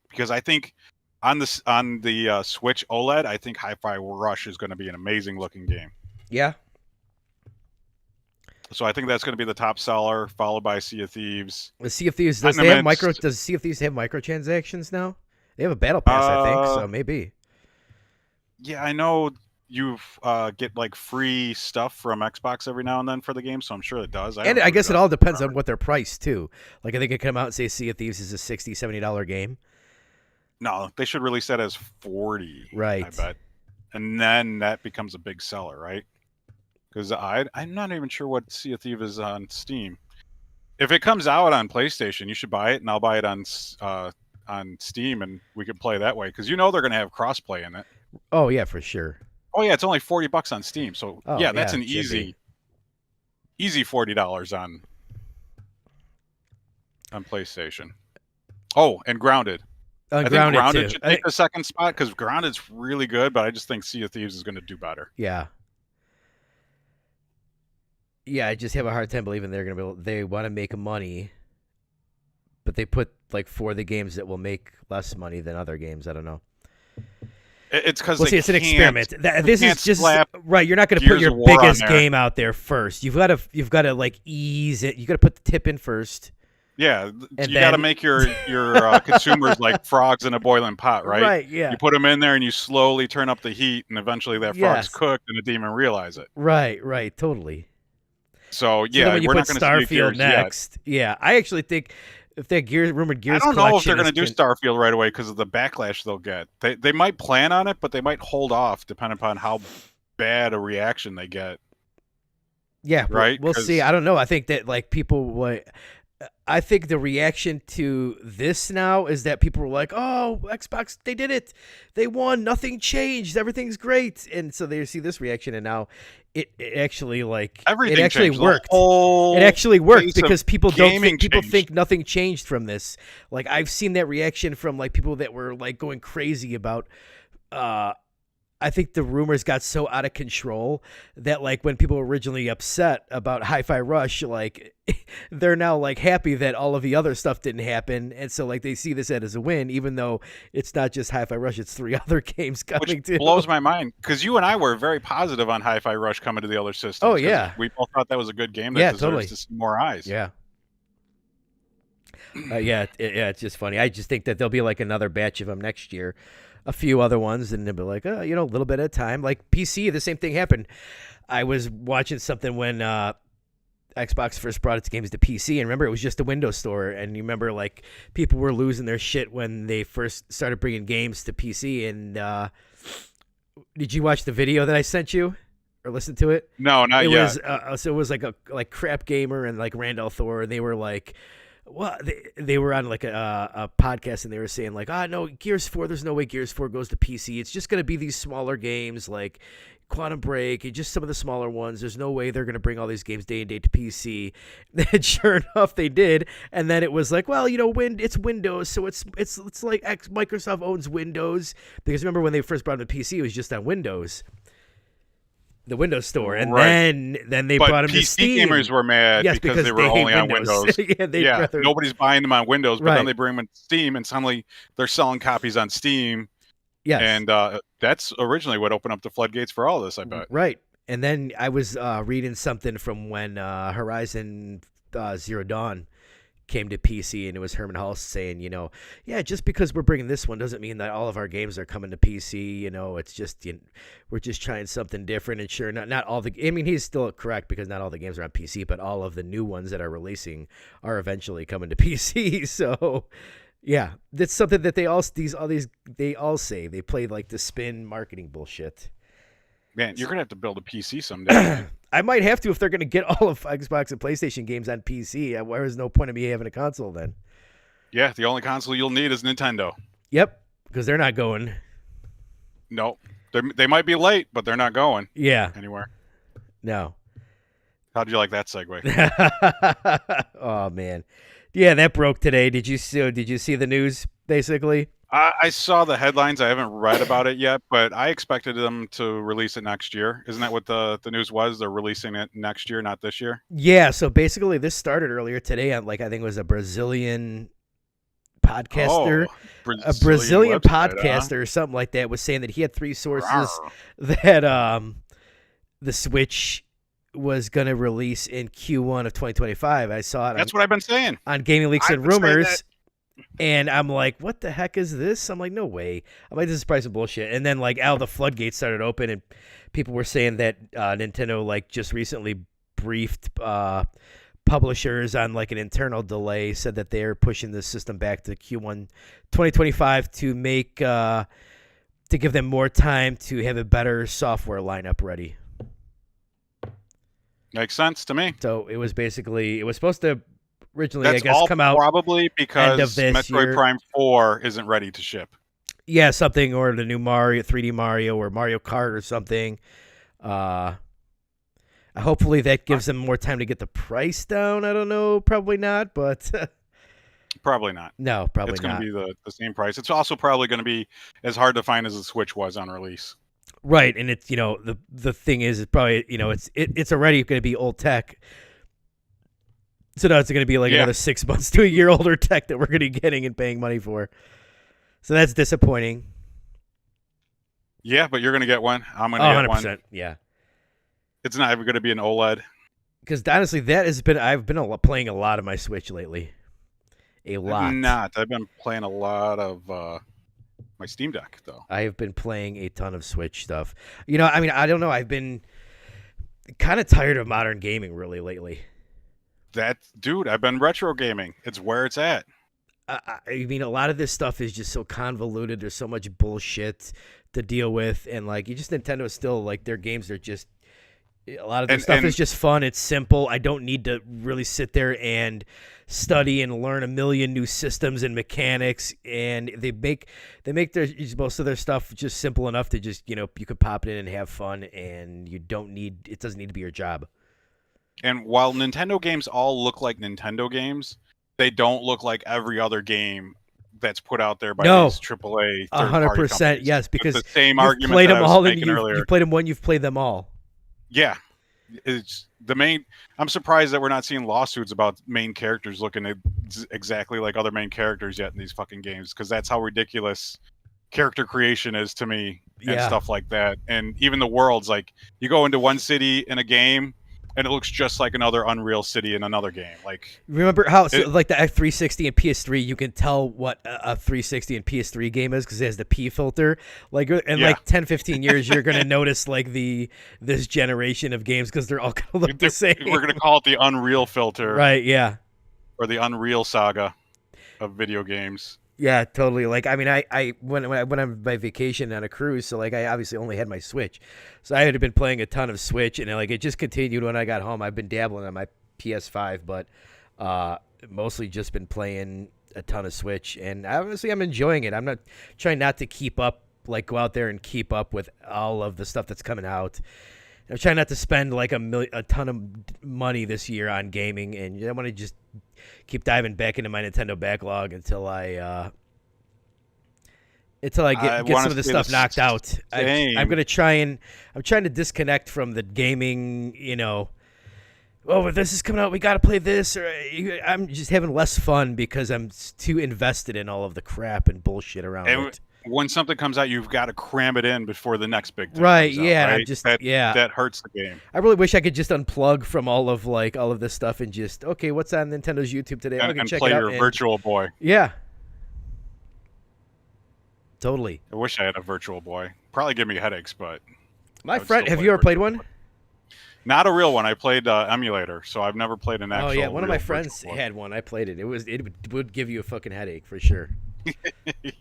Because I think on the Switch OLED, I think Hi-Fi Rush is going to be an amazing-looking game. Yeah. So I think that's going to be the top seller, followed by Sea of Thieves. The Sea of Thieves does Sea of Thieves have microtransactions now? They have a battle pass, I think, so maybe. Yeah, I know you get like free stuff from Xbox every now and then for the game, so I'm sure it does. I guess it all depends on what they're priced too. Like I think it come out and say Sea of Thieves is a $60, $70 game. No, they should release that as $40. Right. I bet, and then that becomes a big seller, right? Because I'm not even sure what Sea of Thieves is on Steam. If it comes out on PlayStation, you should buy it, and I'll buy it on Steam, and we can play that way. Because they're going to have crossplay in it. Oh yeah, for sure. Oh yeah, it's only $40 on Steam. So that's an easy $40 on PlayStation. Oh, and Grounded. I think Grounded should take the second spot because Grounded's really good, but I just think Sea of Thieves is going to do better. Yeah. Yeah, I just have a hard time believing they're going to they want to make money, but they put like for the games that will make less money than other games. I don't know. It's because it's an experiment. This is just right. You're not going to put your biggest game out there first. You've got to like ease it. You got to put the tip in first. Yeah, you got to make your consumers like frogs in a boiling pot, right? Right. Yeah. You put them in there and you slowly turn up the heat, and eventually that frog's cooked, and it didn't even realize it. Right. Right. Totally. So yeah, when you we're put not going to see Starfield next. Yet. Yeah, I actually think if that rumored Gears, I don't know if they're going to do Starfield right away because of the backlash they'll get. They might plan on it, but they might hold off depending upon how bad a reaction they get. Yeah, right. We'll see. I don't know. I think that like people I think the reaction to this now is that people were like, "Oh, Xbox, they did it. They won. Nothing changed. Everything's great." And so they see this reaction, and now it actually everything it actually changed. worked. It actually worked because people think nothing changed from this. Like I've seen that reaction from like people that were like going crazy about. I think the rumors got so out of control that like when people were originally upset about Hi-Fi Rush, like they're now like happy that all of the other stuff didn't happen. And so like they see this as a win, even though it's not just Hi-Fi Rush, it's 3 other games coming to. Which blows my mind because you and I were very positive on Hi-Fi Rush coming to the other systems. Oh yeah. We both thought that was a good game that deserves to see more eyes. Yeah. It's just funny. I just think that there'll be like another batch of them next year. A few other ones, and they'll be like, a little bit at a time. Like PC, the same thing happened. I was watching something when Xbox first brought its games to PC, and remember, it was just a Windows store, and you remember, like, people were losing their shit when they first started bringing games to PC, and did you watch the video that I sent you, or listen to it? No, not yet. So it was like Crap Gamer and, like, Randall Thor, and they were like, well, they were on like a podcast and they were saying like, no, Gears 4, there's no way Gears 4 goes to PC. It's just going to be these smaller games like Quantum Break and just some of the smaller ones. There's no way they're going to bring all these games day and date to PC. And sure enough, they did. And then it was like, well, it's Windows, so it's like Microsoft owns Windows, because remember when they first brought it to PC, it was just on Windows. The Windows Store, and then they brought them to Steam. PC gamers were mad because they were only on Windows. Nobody's buying them on Windows, but then they bring them to Steam, and suddenly they're selling copies on Steam. Yes, and that's originally what opened up the floodgates for all this, I bet. Right, and then I was reading something from when Horizon Zero Dawn came to PC, and it was Herman Hulse saying, just because we're bringing this one doesn't mean that all of our games are coming to PC. It's just we're just trying something different. And sure, not all the. I mean, he's still correct because not all the games are on PC, but all of the new ones that are releasing are eventually coming to PC. So, yeah, that's something that they all say. They play like the spin marketing bullshit. Man, you're gonna have to build a PC someday. I might have to if they're gonna get all of Xbox and PlayStation games on PC. There's no point of me having a console then. Yeah, the only console you'll need is Nintendo. Yep, because they're not going. No, they might be late, but they're not going. Yeah, anywhere. No. How'd you like that segue? Oh man, yeah, that broke today. Did you see? Did you see the news? Basically, I saw the headlines. I haven't read about it yet, but I expected them to release it next year. Isn't that what the news was? They're releasing it next year, not this year. yeah. So basically, this started earlier today on I think it was a Brazilian podcaster, Oh, Brazilian website, huh? podcaster or something like that was saying that he had three sources Rawr. that the Switch was going to release in Q1 of 2025. I saw it That's what I've been saying. on Gaming Leaks I've and been saying Rumors. that. And I'm like, what the heck is this? I'm like, no way. I'm like, this is probably some bullshit. And then all the floodgates started open, and people were saying that Nintendo just recently briefed publishers on an internal delay, said that they're pushing the system back to Q1 2025 to make to give them more time to have a better software lineup ready. Makes sense to me. So it was supposed to originally, That's I guess, all come out probably because end of this Metroid year. Prime 4 isn't ready to ship. Yeah, something, or the new Mario, 3D Mario, or Mario Kart, or something. Hopefully that gives them more time to get the price down. I don't know, probably not, but Probably not. no, probably It's not. going to be the same price. It's also probably going to be as hard to find as the Switch was on release. Right, and it's the thing is, it's probably it's already going to be old tech. So now it's going to be another 6 months to a year older tech that we're going to be getting and paying money for. So that's disappointing. Yeah, but you're going to get one. I'm going to get 100%, one. yeah. It's not even going to be an OLED. Because honestly, I've been playing a lot of my Switch lately. A lot. I've been playing a lot of my Steam Deck, though. I have been playing a ton of Switch stuff. I don't know. I've been kind of tired of modern gaming really lately. Dude, I've been retro gaming. It's where it's at. I mean, a lot of this stuff is just so convoluted. There's so much bullshit to deal with, and Nintendo is still their games are just a lot of the stuff is just fun. It's simple. I don't need to really sit there and study and learn a million new systems and mechanics. And they make most of their stuff just simple enough to just you could pop it in and have fun, and it doesn't need to be your job. And while Nintendo games all look like Nintendo games, they don't look like every other game that's put out there by these AAA third-party 100%, companies. yes, because it's the same you've argument played that them I all, was and making earlier. you've played them one, you've played them all. Yeah, it's the main. I'm surprised that we're not seeing lawsuits about main characters looking exactly like other main characters yet in these fucking games, because that's how ridiculous character creation is to me and stuff like that. And even the worlds, you go into one city in a game and it looks just like another Unreal City in another game. Remember how the F360 and PS3, you can tell what a 360 and PS3 game is because it has the P filter. In 10, 15 years, you're gonna notice this generation of games because they're all gonna look the same. We're gonna call it the Unreal filter, right? Yeah, or the Unreal saga of video games. Yeah, totally. I when I'm on my vacation on a cruise, so I obviously only had my Switch, so I had been playing a ton of Switch, and it just continued when I got home. I've been dabbling on my PS5, but mostly just been playing a ton of Switch, and obviously I'm enjoying it. I'm not trying not to keep up, go out there and keep up with all of the stuff that's coming out. I'm trying not to spend a ton of money this year on gaming, and I want to just keep diving back into my Nintendo backlog until I get some of the stuff knocked out. I'm trying to disconnect from the gaming. If this is coming out, we got to play this. Or I'm just having less fun because I'm too invested in all of the crap and bullshit around it. When something comes out, you've got to cram it in before the next big thing right? Comes Yeah, out, right? That hurts the game. I really wish I could just unplug from all of this stuff and just what's on Nintendo's YouTube today? And check play it out. your Virtual Boy. Yeah, totally. I wish I had a Virtual Boy. Probably give me headaches, but my friend, have you ever played one? Not a real one. I played emulator, so I've never played an actual. Oh yeah, one of my friends had one. I played it. It would give you a fucking headache for sure.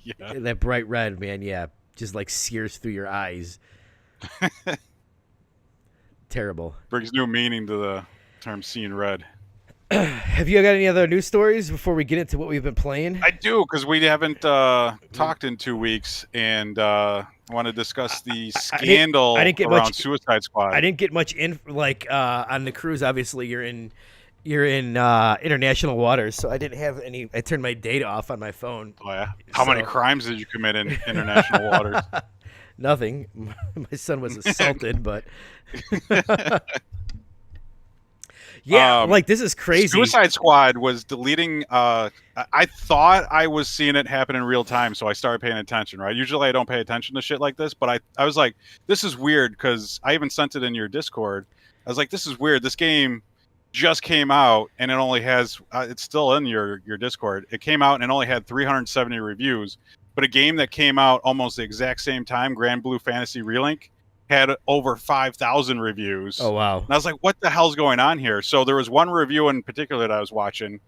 Yeah. That bright red, man. Yeah, just sears through your eyes. Terrible. Brings new meaning to the term "seeing red." Have you got any other news stories before we get into what we've been playing? I do, because we haven't talked in 2 weeks, and want to discuss the I scandal didn't get around much. Suicide I Squad. didn't get much in on the cruise. Obviously, you're in international waters, so I didn't have any. I turned my data off on my phone. Oh, yeah. How many So crimes did you commit in international waters? nothing. My son was assaulted, but yeah, um, like this is crazy. Suicide Squad was deleting. I thought I was seeing it happen in real time, so I started paying attention. Right? Usually, I don't pay attention to shit like this, but I was like, this is weird, because I even sent it in your Discord. I was like, this is weird. This game just came out, and it only has. It's still in your Discord. It came out and it only had 370 reviews. But a game that came out almost the exact same time, Grand Blue Fantasy Relink, had over 5,000 reviews. Oh wow. And I was like, what the hell's going on here? So there was one review in particular that I was watching,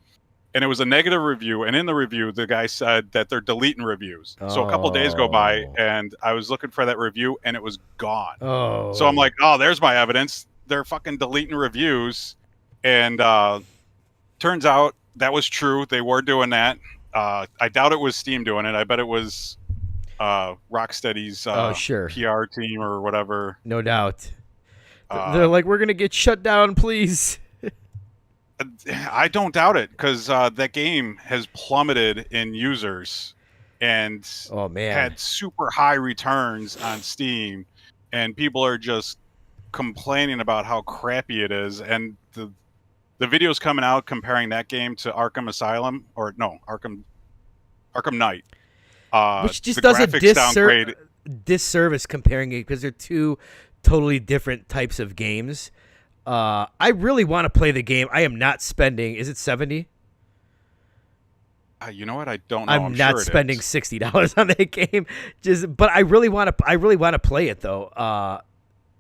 and it was a negative review. And in the review, the guy said that they're deleting reviews. So a couple days go by, and I was looking for that review, and it was gone. Oh. So I'm like, oh, there's my evidence. They're fucking deleting reviews. And turns out that was true. They were doing that. I doubt it was Steam doing it. I bet it was Rocksteady's sure. PR team or whatever. No doubt. They're like, we're gonna get shut down, please. I don't doubt it, because that game has plummeted in users and Oh man. had super high returns on Steam, and people are just complaining about how crappy it is. And the videos coming out comparing that game to Arkham Asylum, or no, Arkham Knight, which just the does a graphics downgrade. disservice comparing it, because they're two totally different types of games. I really want to play the game. I am not spending. Is it 70? You know what? I don't know. I'm not sure spending $60 on that game. But I really want to. I really want to play it though.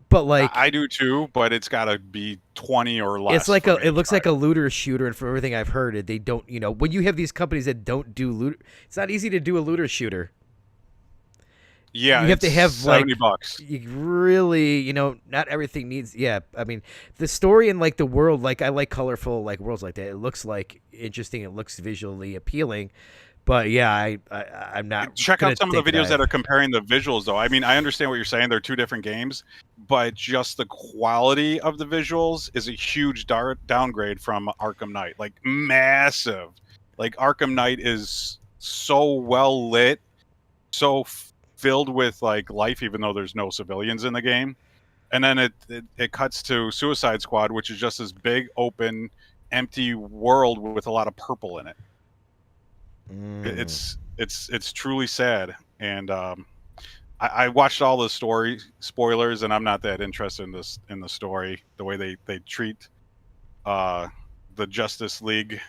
But like I do too, but it's got to be 20 or less. it's like it looks like a looter shooter, and from everything I've heard, they don't. When you have these companies that don't do loot, it's not easy to do a looter shooter. Yeah, you have to have $70. You really, not everything needs. Yeah, I mean, the story and like the world, like I like colorful like worlds like that. It looks like interesting. It looks visually appealing. But yeah, I'm not. Check out some of the videos that are comparing the visuals, though. I mean, I understand what you're saying. They're two different games, but just the quality of the visuals is a huge downgrade from Arkham Knight. Like, massive. Like, Arkham Knight is so well lit, so filled with like life, even though there's no civilians in the game. And then it cuts to Suicide Squad, which is just this big, open, empty world with a lot of purple in it. It's truly sad. And I watched all the story spoilers, and I'm not that interested in the story. The way they treat the Justice League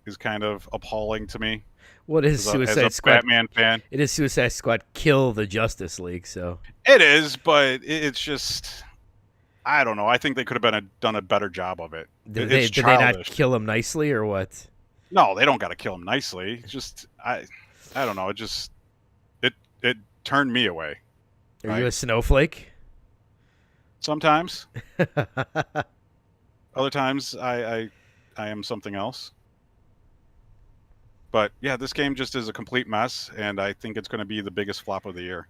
is kind of appalling to me. What is Suicide Squad? Batman fan. It is Suicide Squad. Kill the Justice League. So it is, but it's just, I don't know. I think they could have done a better job of it. Did they not kill him nicely or what? No, they don't got to kill him nicely. It's just I don't know. It turned me away. Are you a snowflake? Sometimes. Other times I am something else. But yeah, this game just is a complete mess, and I think it's going to be the biggest flop of the year.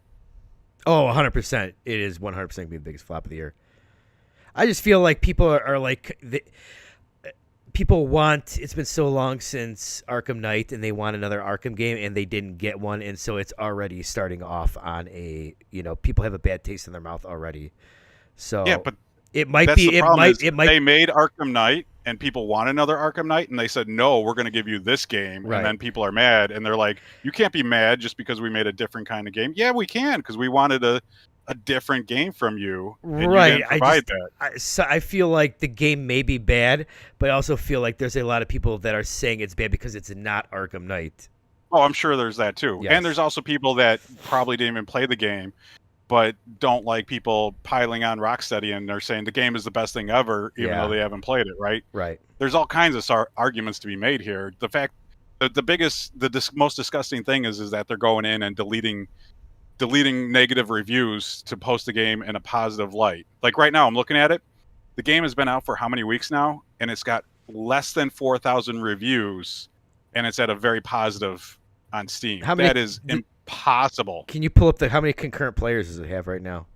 Oh, 100%. It is 100% going to be the biggest flop of the year. I just feel like people are like... people want... It's been so long since Arkham Knight, and they want another Arkham game, and they didn't get one, and so it's already starting off on a... people have a bad taste in their mouth already. So yeah, but it might be... They made Arkham Knight, and people want another Arkham Knight, and they said, no, we're going to give you this game. Right. And then people are mad, and they're like, you can't be mad just because we made a different kind of game. Yeah, we can, because we wanted a different game from you, and right. you didn't provide that. I feel like the game may be bad, but I also feel like there's a lot of people that are saying it's bad because it's not Arkham Knight. Oh, I'm sure there's that too. Yes. And there's also people that probably didn't even play the game, but don't like people piling on Rocksteady, and they're saying the game is the best thing ever, even though they haven't played it, right? Right. There's all kinds of arguments to be made here. The fact that the most disgusting thing is that they're going in and deleting negative reviews to post the game in a positive light. Like right now, I'm looking at it. The game has been out for how many weeks now? And it's got less than 4,000 reviews, and it's at a very positive on Steam. How many- That is impossible. Can you pull up how many concurrent players does it have right now?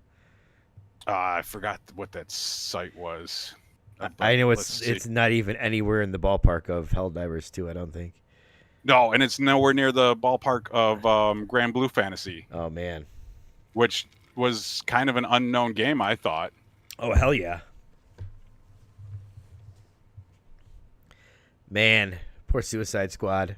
I forgot what that site was. I know it's not even anywhere in the ballpark of Helldivers 2, I don't think. No, and it's nowhere near the ballpark of Grand Blue Fantasy. Oh, man. Which was kind of an unknown game, I thought. Oh, hell yeah. Man, poor Suicide Squad.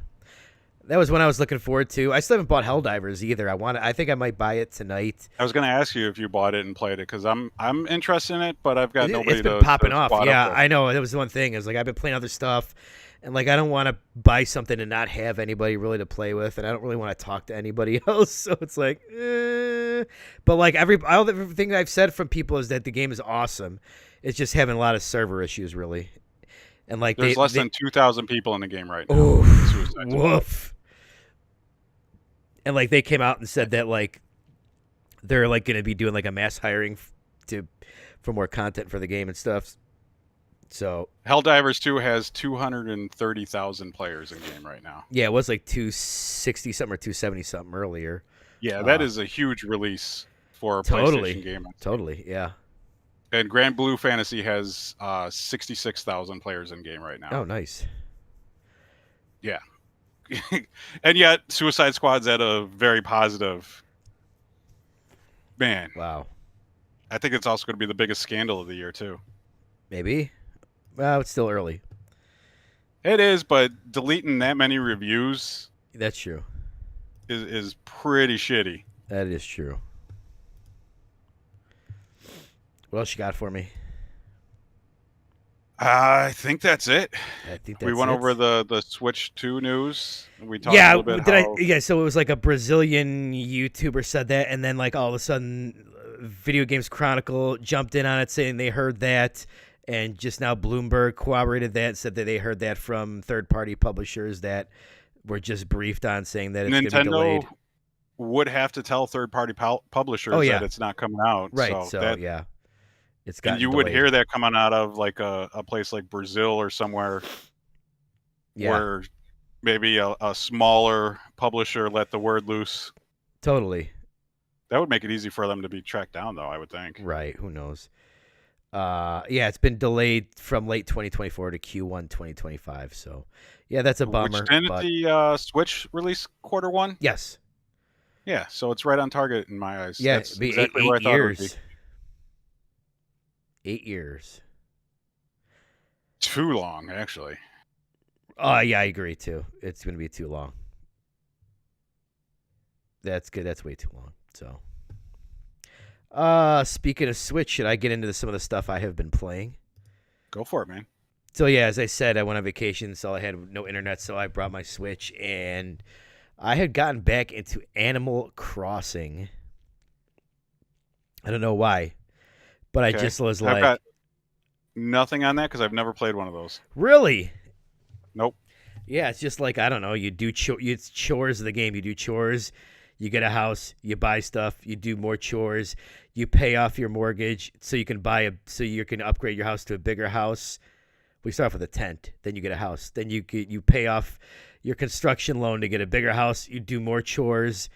That was one I was looking forward to. I still haven't bought Helldivers either. I think I might buy it tonight. I was going to ask you if you bought it and played it, because I'm interested in it, but I've got nobody. It's been popping off. Yeah, I know. That was the one thing. Is like I've been playing other stuff, and like I don't want to buy something and not have anybody really to play with, and I don't really want to talk to anybody else. So it's like, but like everything I've said from people is that the game is awesome. It's just having a lot of server issues, really. And like there's less than 2,000 people in the game right now. Oof, woof. And like they came out and said that like they're like going to be doing like a mass hiring for more content for the game and stuff. So Helldivers 2 has 230,000 players in game right now. Yeah, it was like 260 something or 270 something earlier. Yeah, that is a huge release for a totally, PlayStation game. Totally, yeah. And Grand Blue Fantasy has 66,000 players in game right now. Oh, nice. Yeah. And yet Suicide Squad's at a very positive. Man. Wow. I think it's also going to be the biggest scandal of the year too. Maybe. Well, it's still early. It is, but deleting that many reviews. That's true. Is pretty shitty. That is true. What else you got for me? I think that's it. I think that's we went it. over the Switch 2 news. We talked a little bit. So it was like a Brazilian YouTuber said that, and then like all of a sudden, Video Games Chronicle jumped in on it saying they heard that, and just now Bloomberg corroborated that, said that they heard that from third-party publishers that were just briefed on saying that it's going to be delayed. Nintendo would have to tell third-party publishers that it's not coming out. Right. So yeah. It's and you would hear that coming out of like a place like Brazil or somewhere where maybe a smaller publisher let the word loose. Totally. That would make it easy for them to be tracked down, though, I would think. Right. Who knows? It's been delayed from late 2024 to Q1 2025. So, yeah, that's a bummer. Didn't the Switch release Q1? Yes. Yeah, so it's right on target in my eyes. Yeah, that's exactly where I thought years. It would be. 8 years. Too long, actually. Oh, yeah, I agree, too. It's going to be too long. That's good. That's way too long. So, speaking of Switch, should I get into some of the stuff I have been playing? Go for it, man. So, yeah, as I said, I went on vacation, so I had no internet, so I brought my Switch, and I had gotten back into Animal Crossing. I don't know why. But I just was like... I've got nothing on that because I've never played one of those. Really? Nope. Yeah, it's just like, I don't know, you do it's chores of the game. You do chores, you get a house, you buy stuff, you do more chores, you pay off your mortgage so you can upgrade your house to a bigger house. We start off with a tent, then you get a house. Then you pay off your construction loan to get a bigger house, you do more chores.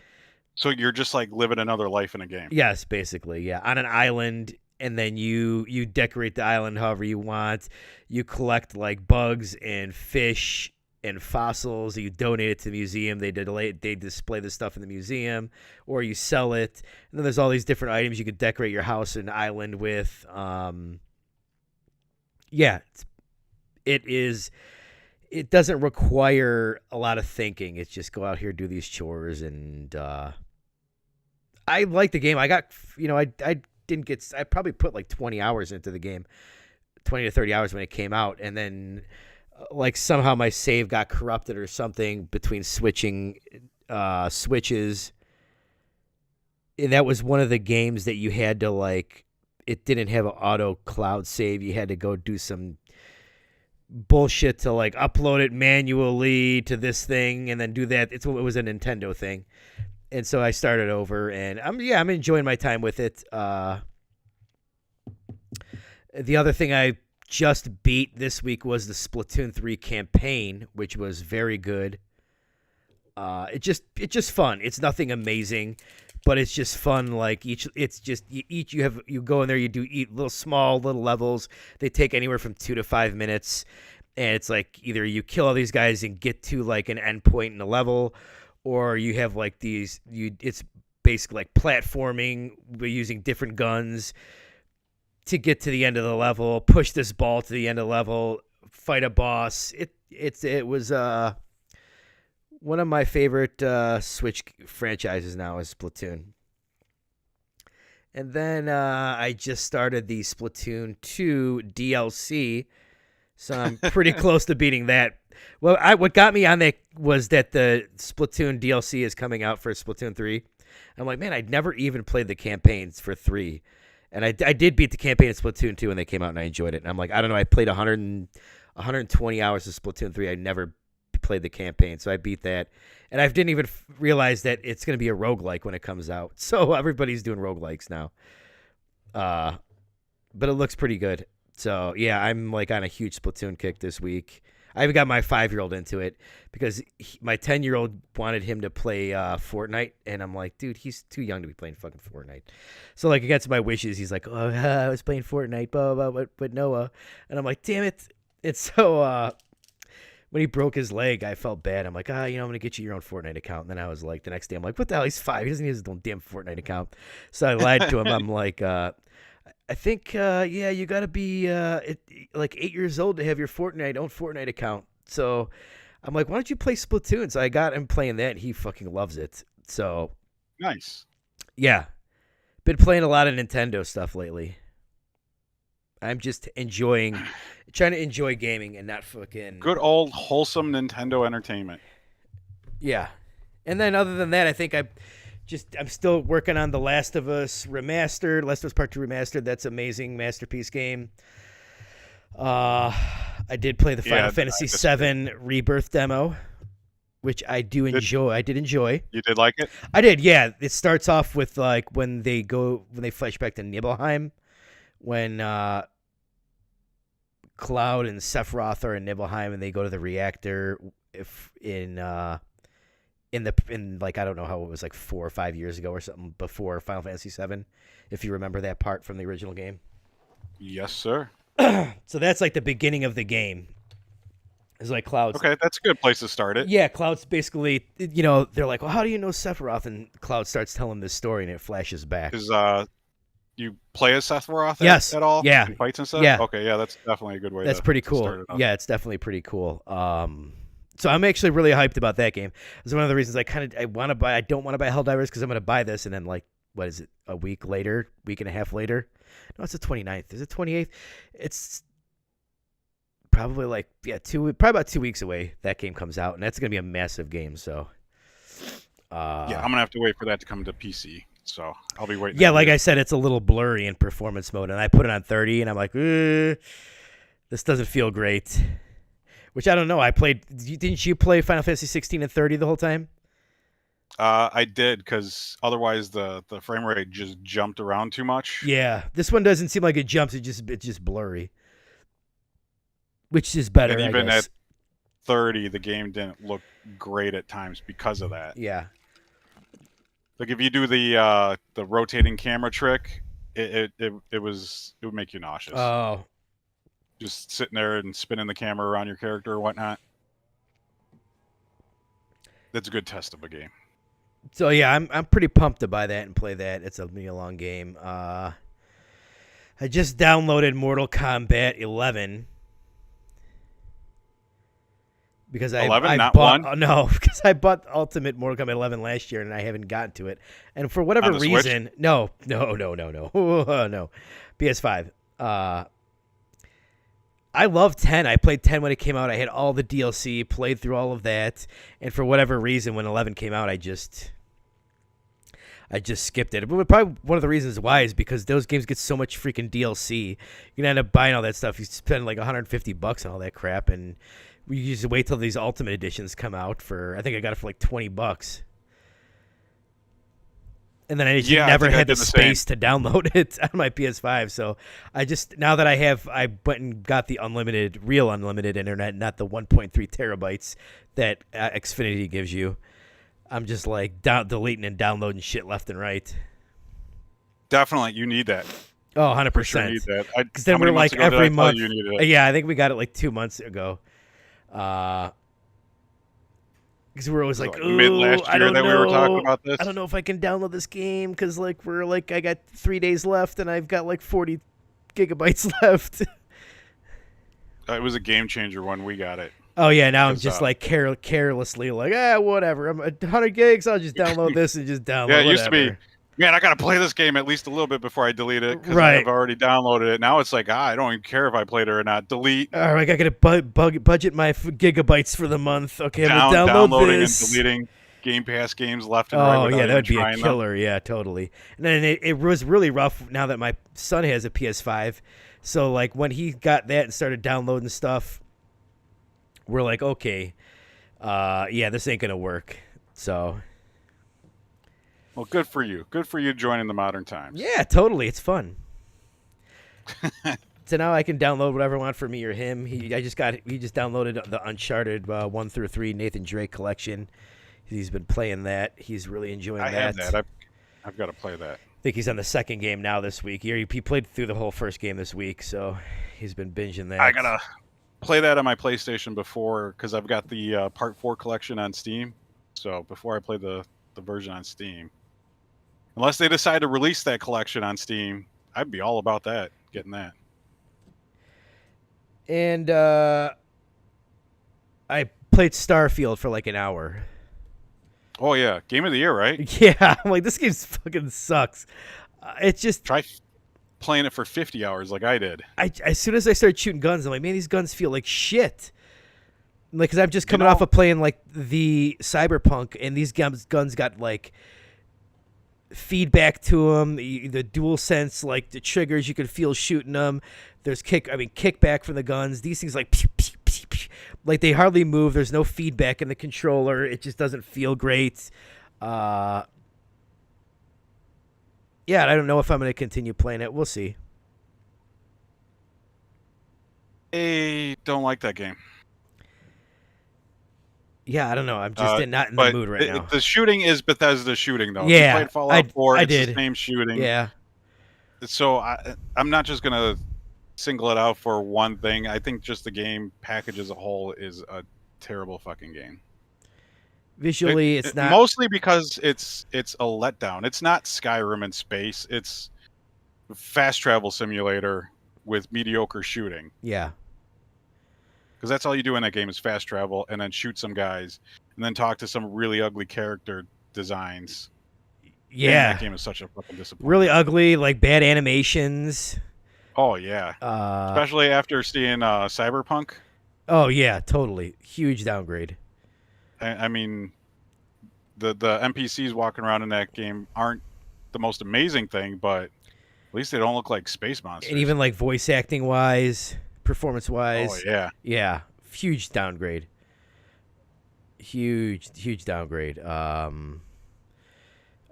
So you're just like living another life in a game. Yes, basically, yeah. On an island... And then you decorate the island however you want. You collect like bugs and fish and fossils. You donate it to the museum. They display the stuff in the museum, or you sell it. And then there's all these different items you could decorate your house and island with. It doesn't require a lot of thinking. It's just go out here, do these chores, and I like the game. I probably put like 20 hours into the game, 20 to 30 hours when it came out. And then like somehow my save got corrupted or something between switching switches. And that was one of the games that you had to like, it didn't have an auto cloud save. You had to go do some bullshit to like upload it manually to this thing and then do that. It was a Nintendo thing. And so I started over, and I'm enjoying my time with it. The other thing I just beat this week was the Splatoon 3 campaign, which was very good. It's just fun. It's nothing amazing, but it's just fun. Like you go in there, you do little levels. They take anywhere from 2 to 5 minutes, and it's like either you kill all these guys and get to like an end point in the level, or you have like it's basically like platforming using different guns to get to the end of the level, push this ball to the end of the level, fight a boss. It was one of my favorite Switch franchises now is Splatoon. And then I just started the Splatoon 2 DLC, so I'm pretty close to beating that. Well, what got me on that was that the Splatoon DLC is coming out for Splatoon 3. I'm like, man, I'd never even played the campaigns for 3. And I did beat the campaign in Splatoon 2 when they came out, and I enjoyed it. And I'm like, I don't know, I played 120 hours of Splatoon 3. I never played the campaign, so I beat that. And I didn't even realize that it's going to be a roguelike when it comes out. So everybody's doing roguelikes now. But it looks pretty good. So, yeah, I'm like on a huge Splatoon kick this week. I even got my 5-year-old into it because my 10-year-old wanted him to play Fortnite, and I'm like, dude, he's too young to be playing fucking Fortnite. So, like, against my wishes, he's like, oh, I was playing Fortnite, blah, blah, blah, but Noah. And I'm like, damn it. And so when he broke his leg, I felt bad. I'm like, I'm going to get you your own Fortnite account. And then I was like, the next day, I'm like, what the hell? He's 5. He doesn't need his own damn Fortnite account. So I lied to him. I'm like, I think, you got to be like 8 years old to have your own Fortnite account. So I'm like, why don't you play Splatoon? So I got him playing that, and he fucking loves it. So nice. Yeah. Been playing a lot of Nintendo stuff lately. I'm just trying to enjoy gaming and not fucking... Good old wholesome Nintendo entertainment. Yeah. And then other than that, I think I'm still working on The Last of Us Remastered, Last of Us Part 2 Remastered. That's an amazing masterpiece game. I did play the Final Fantasy VII Rebirth demo, which I do enjoy. I did enjoy. You did like it? I did, yeah. It starts off with like when they flash back to Nibelheim, when Cloud and Sephiroth are in Nibelheim and they go to the reactor in like, I don't know how it was, like 4 or 5 years ago or something, before Final Fantasy VII, if you remember that part from the original game. Yes, sir. So that's like the beginning of the game. It's like Cloud's... Okay, that's a good place to start it. Yeah, Cloud's basically, they're like, well, how do you know Sephiroth? And Cloud starts telling this story and it flashes back. Is you play as Sephiroth at all? Yeah. In fights and stuff? Yeah. Okay, yeah, that's definitely a good way That's pretty cool. Yeah, it's definitely pretty cool. So I'm actually really hyped about that game. It's one of the reasons I don't want to buy Helldivers, because I'm going to buy this and then, like, what is it, a week and a half later? No, it's the 29th. Is it 28th? It's probably like, probably about 2 weeks away that game comes out, and that's going to be a massive game, so. I'm going to have to wait for that to come to PC, so I'll be waiting. Yeah, like I said, it's a little blurry in performance mode, and I put it on 30, and I'm like, this doesn't feel great. Which I don't know. Didn't you play Final Fantasy 16 and 30 the whole time? I did, because otherwise the frame rate just jumped around too much. Yeah, this one doesn't seem like it jumps. It's just blurry, which is better. And even I guess. at 30, the game didn't look great at times because of that. Yeah. Like if you do the rotating camera trick, it would make you nauseous. Oh. Just sitting there and spinning the camera around your character or whatnot. That's a good test of a game. So yeah, I'm pretty pumped to buy that and play that. It's a long game. I just downloaded Mortal Kombat 11 because I bought 1? No, because I bought Ultimate Mortal Kombat 11 last year and I haven't gotten to it. And for whatever reason, Switch? no, no, PS5. I love 10. I played 10 when it came out. I had all the DLC, played through all of that, and for whatever reason, when 11 came out, I just skipped it. But probably one of the reasons why is because those games get so much freaking DLC. You can end up buying all that stuff. You spend like $150 on all that crap, and we usually wait till these Ultimate Editions come out for. I think I got it for like $20. And then I just Yeah, I never think I had the did the same. space to download it on my PS5. So now that I went and got the real unlimited internet, not the 1.3 terabytes that Xfinity gives you. I'm just like deleting and downloading shit left and right. Definitely, you need that. Oh, 100%. For sure need that. Because then how many we're months like ago did I every tell month. you needed it? Yeah, I think we got it like 2 months ago. Because we're always like, mid last I year don't that know. we were talking about this. I don't know if I can download this game because like I got 3 days left and I've got like 40 gigabytes left. It was a game changer when we got it. Oh yeah, now I'm just like carelessly like whatever. I'm 100 gigs. I'll just download this and just download. Yeah, it used whatever. to be. Man, I gotta play this game at least a little bit before I delete it because Right. I've already downloaded it. Now it's like I don't even care if I played it or not. Delete. All right, I gotta budget my gigabytes for the month. Okay, I'm gonna download downloading this. and deleting Game Pass games left and right. Oh yeah, that would be a trying killer. Them. Yeah, totally. And then it was really rough now that my son has a PS5. So like when he got that and started downloading stuff, we're like, okay, yeah, this ain't gonna work. So. Well, good for you. Good for you joining the modern times. Yeah, totally. It's fun. So now I can download whatever I want for me or him. He just downloaded the Uncharted 1 through 3 Nathan Drake collection. He's been playing that. He's really enjoying that. I have that. I've got to play that. I think he's on the second game now this week. He played through the whole first game this week, so he's been binging that. I gotta play that on my PlayStation before because I've got the Part 4 collection on Steam. So before I play the version on Steam. Unless they decide to release that collection on Steam, I'd be all about that, getting that. And I played Starfield for like an hour. Oh, yeah. Game of the year, right? Yeah. I'm like, this game fucking sucks. It's just... Try playing it for 50 hours like I did. As soon as I started shooting guns, I'm like, man, these guns feel like shit. Like, because I'm just coming off of playing, like, the Cyberpunk, and these guns got, like... feedback to them, the dual sense, like the triggers you can feel shooting them. There's kickback from the guns. These things like pew, pew, pew, pew. Like they hardly move. There's no feedback in the controller. It just doesn't feel great. Yeah, I don't know if I'm going to continue playing it. We'll see. I don't like that game. Yeah, I don't know. I'm just not in the mood right now. The shooting is Bethesda shooting, though. Yeah, you played Fallout 4. I it's did. The same shooting. Yeah. So I'm not just gonna single it out for one thing. I think just the game package as a whole is a terrible fucking game. Visually, it's not. Mostly because it's a letdown. It's not Skyrim in space. It's fast travel simulator with mediocre shooting. Yeah. Because that's all you do in that game is fast travel and then shoot some guys and then talk to some really ugly character designs. Yeah. Man, that game is such a fucking disappointment. Really ugly, like bad animations. Oh, yeah. Especially after seeing Cyberpunk. Oh, yeah, totally. Huge downgrade. I mean, the NPCs walking around in that game aren't the most amazing thing, but at least they don't look like space monsters. And even like voice acting wise, performance wise. Oh, yeah. Yeah. Huge downgrade. Huge downgrade. I'm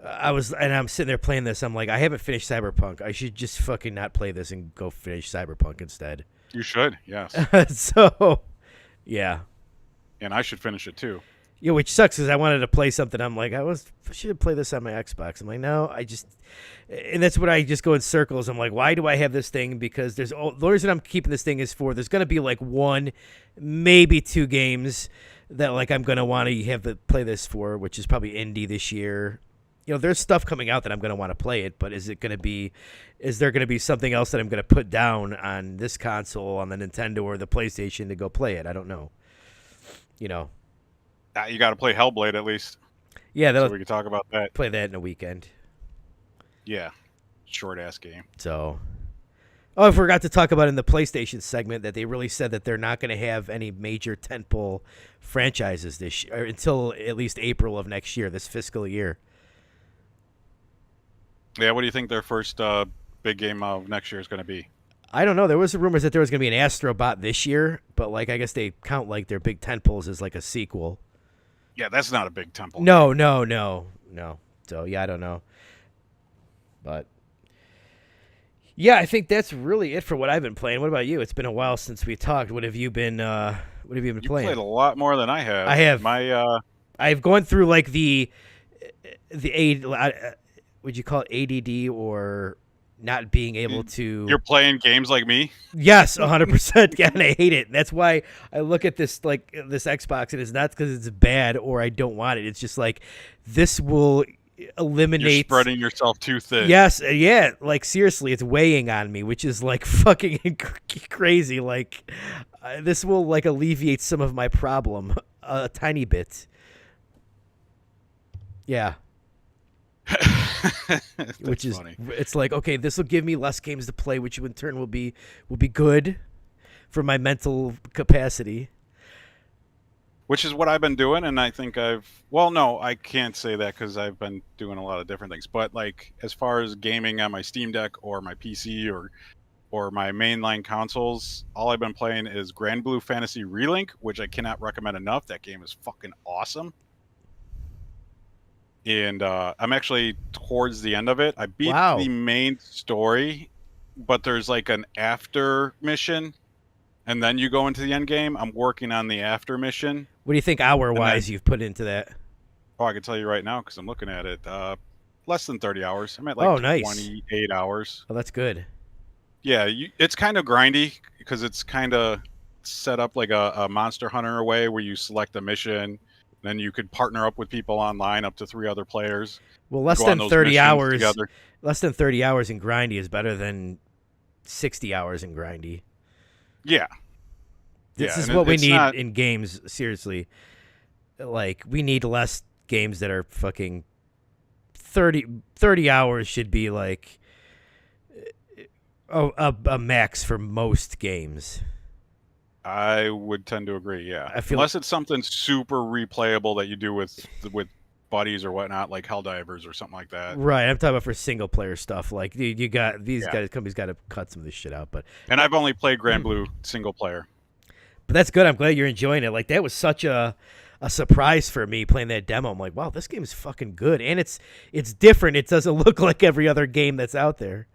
sitting there playing this. I'm like, I haven't finished Cyberpunk. I should just fucking not play this and go finish Cyberpunk instead. You should, yes. So, yeah. And I should finish it too. Yeah, which sucks because I wanted to play something. I'm like, I should play this on my Xbox. I'm like, no, and that's what I just go in circles. I'm like, why do I have this thing? Because the reason I'm keeping this thing is there's going to be like 1, maybe 2 games that like I'm going to want to have to play this for, which is probably indie this year. You know, there's stuff coming out that I'm going to want to play it, but is there going to be something else that I'm going to put down on this console, on the Nintendo or the PlayStation to go play it? I don't know. You know. You got to play Hellblade at least. Yeah, so we can talk about that. Play that in a weekend. Yeah, short ass game. So, I forgot to talk about in the PlayStation segment that they really said that they're not going to have any major tentpole franchises this year until at least April of next year, this fiscal year. Yeah, what do you think their first big game of next year is going to be? I don't know. There was rumors that there was going to be an Astro Bot this year, but like I guess they count like their big tentpoles as like a sequel. Yeah, that's not a big temple. No. So yeah, I don't know. But yeah, I think that's really it for what I've been playing. What about you? It's been a while since we talked. What have you been? What have you been You playing? played a lot more than I have. I have. My I've gone through like the would you call it ADD or not being able to? you're playing games like me. Yes, 100%. Yeah, and I hate it. That's why I look at this like this Xbox, and it's not because it's bad or I don't want it. It's just like this will eliminate. You're spreading yourself too thin. Yes, yeah. Like seriously, it's weighing on me, which is like fucking crazy. Like this will like alleviate some of my problem a tiny bit. Yeah. Which is funny. It's like, okay, this will give me less games to play, which in turn will be good for my mental capacity. Which is what I've been doing, and I think well, no, I can't say that because I've been doing a lot of different things. But like as far as gaming on my Steam Deck or my PC or my mainline consoles, all I've been playing is Grand Blue Fantasy Relink, which I cannot recommend enough. That game is fucking awesome. And I'm actually towards the end of it. I beat the main story, but there's like an after mission, and then you go into the end game. I'm working on the after mission. What do you think hour-wise you've put into that? Oh, I can tell you right now because I'm looking at it. Less than 30 hours. I'm at like nice. 28 hours. Oh, that's good. Yeah, it's kind of grindy because it's kind of set up like a Monster Hunter way where you select a mission. Then you could partner up with people online, up to 3 other players. Well, less than 30 hours. Together. Less than 30 hours in grindy is better than 60 hours in grindy. Yeah. This is what we need in games. Seriously, like we need less games that are fucking 30 hours should be like a max for most games. I would tend to agree. Yeah, unless it's something super replayable that you do with buddies or whatnot, like Helldivers or something like that. Right, I'm talking about for single player stuff. Like you got these companies got to cut some of this shit out. And I've only played Grand Blue single player. But that's good. I'm glad you're enjoying it. Like that was such a surprise for me playing that demo. I'm like, wow, this game is fucking good, and it's different. It doesn't look like every other game that's out there.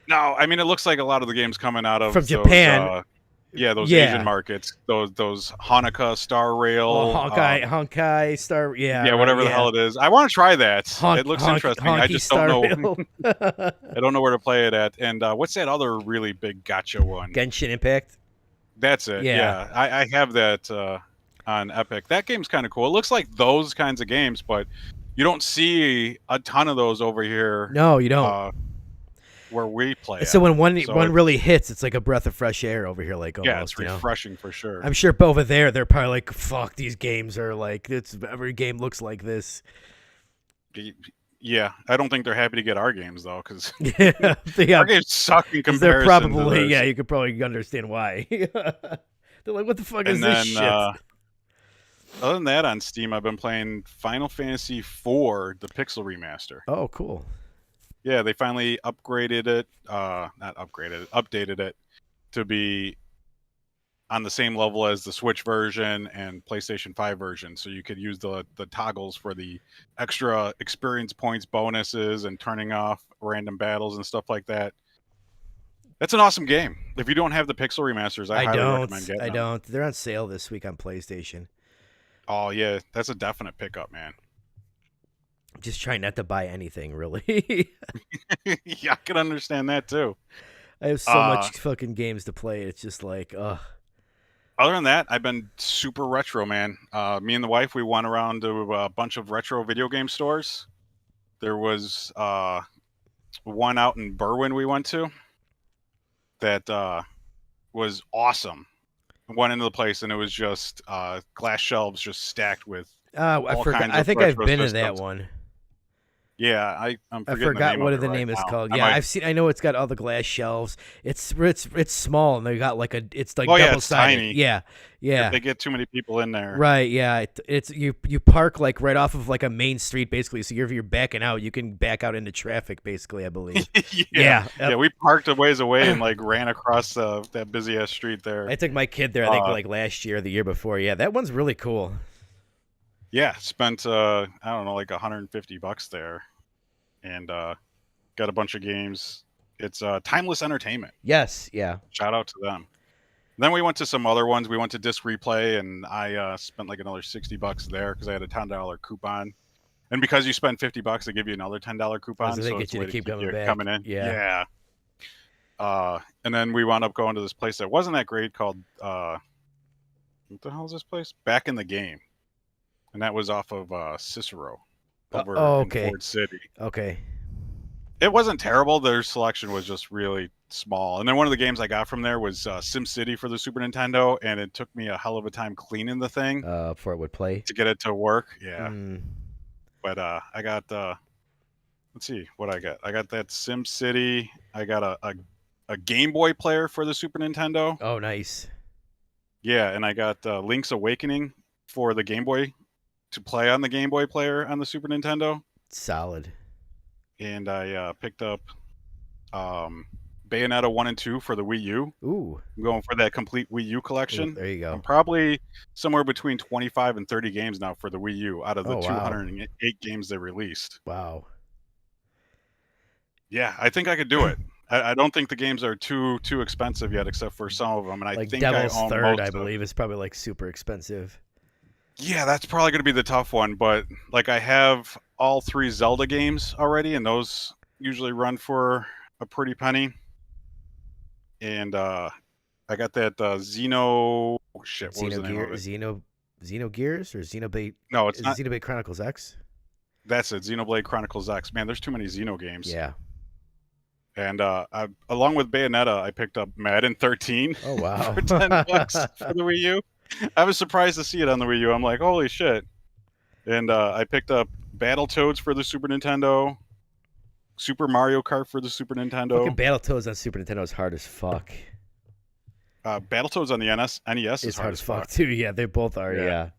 No, I mean it looks like a lot of the games coming out of from Japan. Those Asian markets, those Hanukkah Star Rail, Honkai Star, yeah, whatever the hell it is. I want to try that. It looks interesting. I just don't know. I don't know where to play it at. And what's that other really big gacha one? Genshin Impact. That's it. Yeah, I have that on Epic. That game's kind of cool. It looks like those kinds of games, but you don't see a ton of those over here. No, you don't. Where we play. So when one really hits, it's like a breath of fresh air over here. Like almost, it's refreshing for sure. I'm sure over there they're probably like, "Fuck, these games are like every game looks like this." Yeah, I don't think they're happy to get our games though, because our games suck in comparison. They're probably you could probably understand why. They're like, "What the fuck is this shit?" Other than that, on Steam, I've been playing Final Fantasy IV, the Pixel Remaster. Oh, cool. Yeah, they finally updated it to be on the same level as the Switch version and PlayStation 5 version. So you could use the toggles for the extra experience points bonuses and turning off random battles and stuff like that. That's an awesome game. If you don't have the Pixel Remasters, I highly recommend getting them. I don't. They're on sale this week on PlayStation. Oh, yeah. That's a definite pickup, man. I'm just trying not to buy anything, really. Yeah, I can understand that, too. I have so much fucking games to play. It's just like, ugh. Other than that, I've been super retro, man. Me and the wife, we went around to a bunch of retro video game stores. There was one out in Berwyn we went to that was awesome. Went into the place, and it was just glass shelves just stacked with all kinds of I think I've been systems. to that one. Yeah, I forgot what the name is called. Yeah, I've seen. I know it's got all the glass shelves. It's small, and they got like it's like double-sided. Tiny. Yeah. If they get too many people in there. Right. Yeah. It's you park like right off of like a main street basically. So if you're backing out, you can back out into traffic basically. I believe. Yeah. We parked a ways away and like ran across that busy ass street there. I took my kid there. I think like last year or the year before. Yeah, that one's really cool. Yeah, spent I don't know, like $150 there. And got a bunch of games. It's Timeless Entertainment. Yes, yeah. Shout out to them. Then we went to some other ones. We went to Disc Replay, and I spent like another $60 there because I had a $10 coupon. And because you spend $50, they give you another $10 coupon. So they get it's you a to way keep coming you back. coming in. Yeah. And then we wound up going to this place that wasn't that great called what the hell is this place? Back in the Game, and that was off of Cicero over in Ford City. Okay. It wasn't terrible. Their selection was just really small. And then one of the games I got from there was SimCity for the Super Nintendo, and it took me a hell of a time cleaning the thing before it would play to get it to work. Yeah. Mm. But I got let's see what I got. I got that SimCity. I got a Game Boy player for the Super Nintendo. Oh, nice. Yeah, and I got Link's Awakening for the Game Boy to play on the Game Boy player on the Super Nintendo. Solid. And I picked up Bayonetta 1 and 2 for the Wii U. Ooh. I'm going for that complete Wii U collection. Ooh, there you go. I'm probably somewhere between 25 and 30 games now for the Wii U out of the 208 games they released. Wow. Yeah, I think I could do it. I don't think the games are too expensive yet, except for some of them. And like I think Devil's I own Third, most I believe, is probably like super expensive. Yeah, that's probably going to be the tough one. But like I have all 3 Zelda games already, and those usually run for a pretty penny. And I got that Xeno. Shit, what was the name of it? Xenogears or Xenoblade? No, it's not. Xenoblade Chronicles X. That's it. Xenoblade Chronicles X. Man, there's too many Xeno games. Yeah. And along with Bayonetta, I picked up Madden 13. Oh wow! For $10 for the Wii U. I was surprised to see it on the Wii U. I'm like, holy shit! And I picked up Battletoads for the Super Nintendo, Super Mario Kart for the Super Nintendo. Fucking Battletoads on Super Nintendo is hard as fuck. Battletoads on the NES is hard as fuck too. Yeah, they both are. Yeah.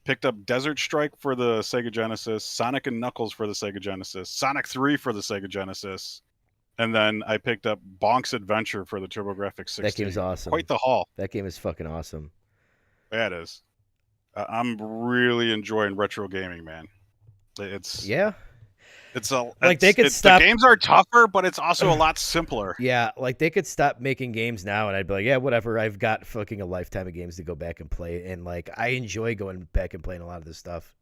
Picked up Desert Strike for the Sega Genesis, Sonic and Knuckles for the Sega Genesis, Sonic 3 for the Sega Genesis, and then I picked up Bonk's Adventure for the TurboGrafx 16. That game's awesome. Quite the haul. That game is fucking awesome. Yeah, it is. I'm really enjoying retro gaming, man. It's like they could stop. The games are tougher, but it's also a lot simpler. Yeah, like they could stop making games now, and I'd be like, yeah, whatever. I've got fucking a lifetime of games to go back and play, and like I enjoy going back and playing a lot of this stuff.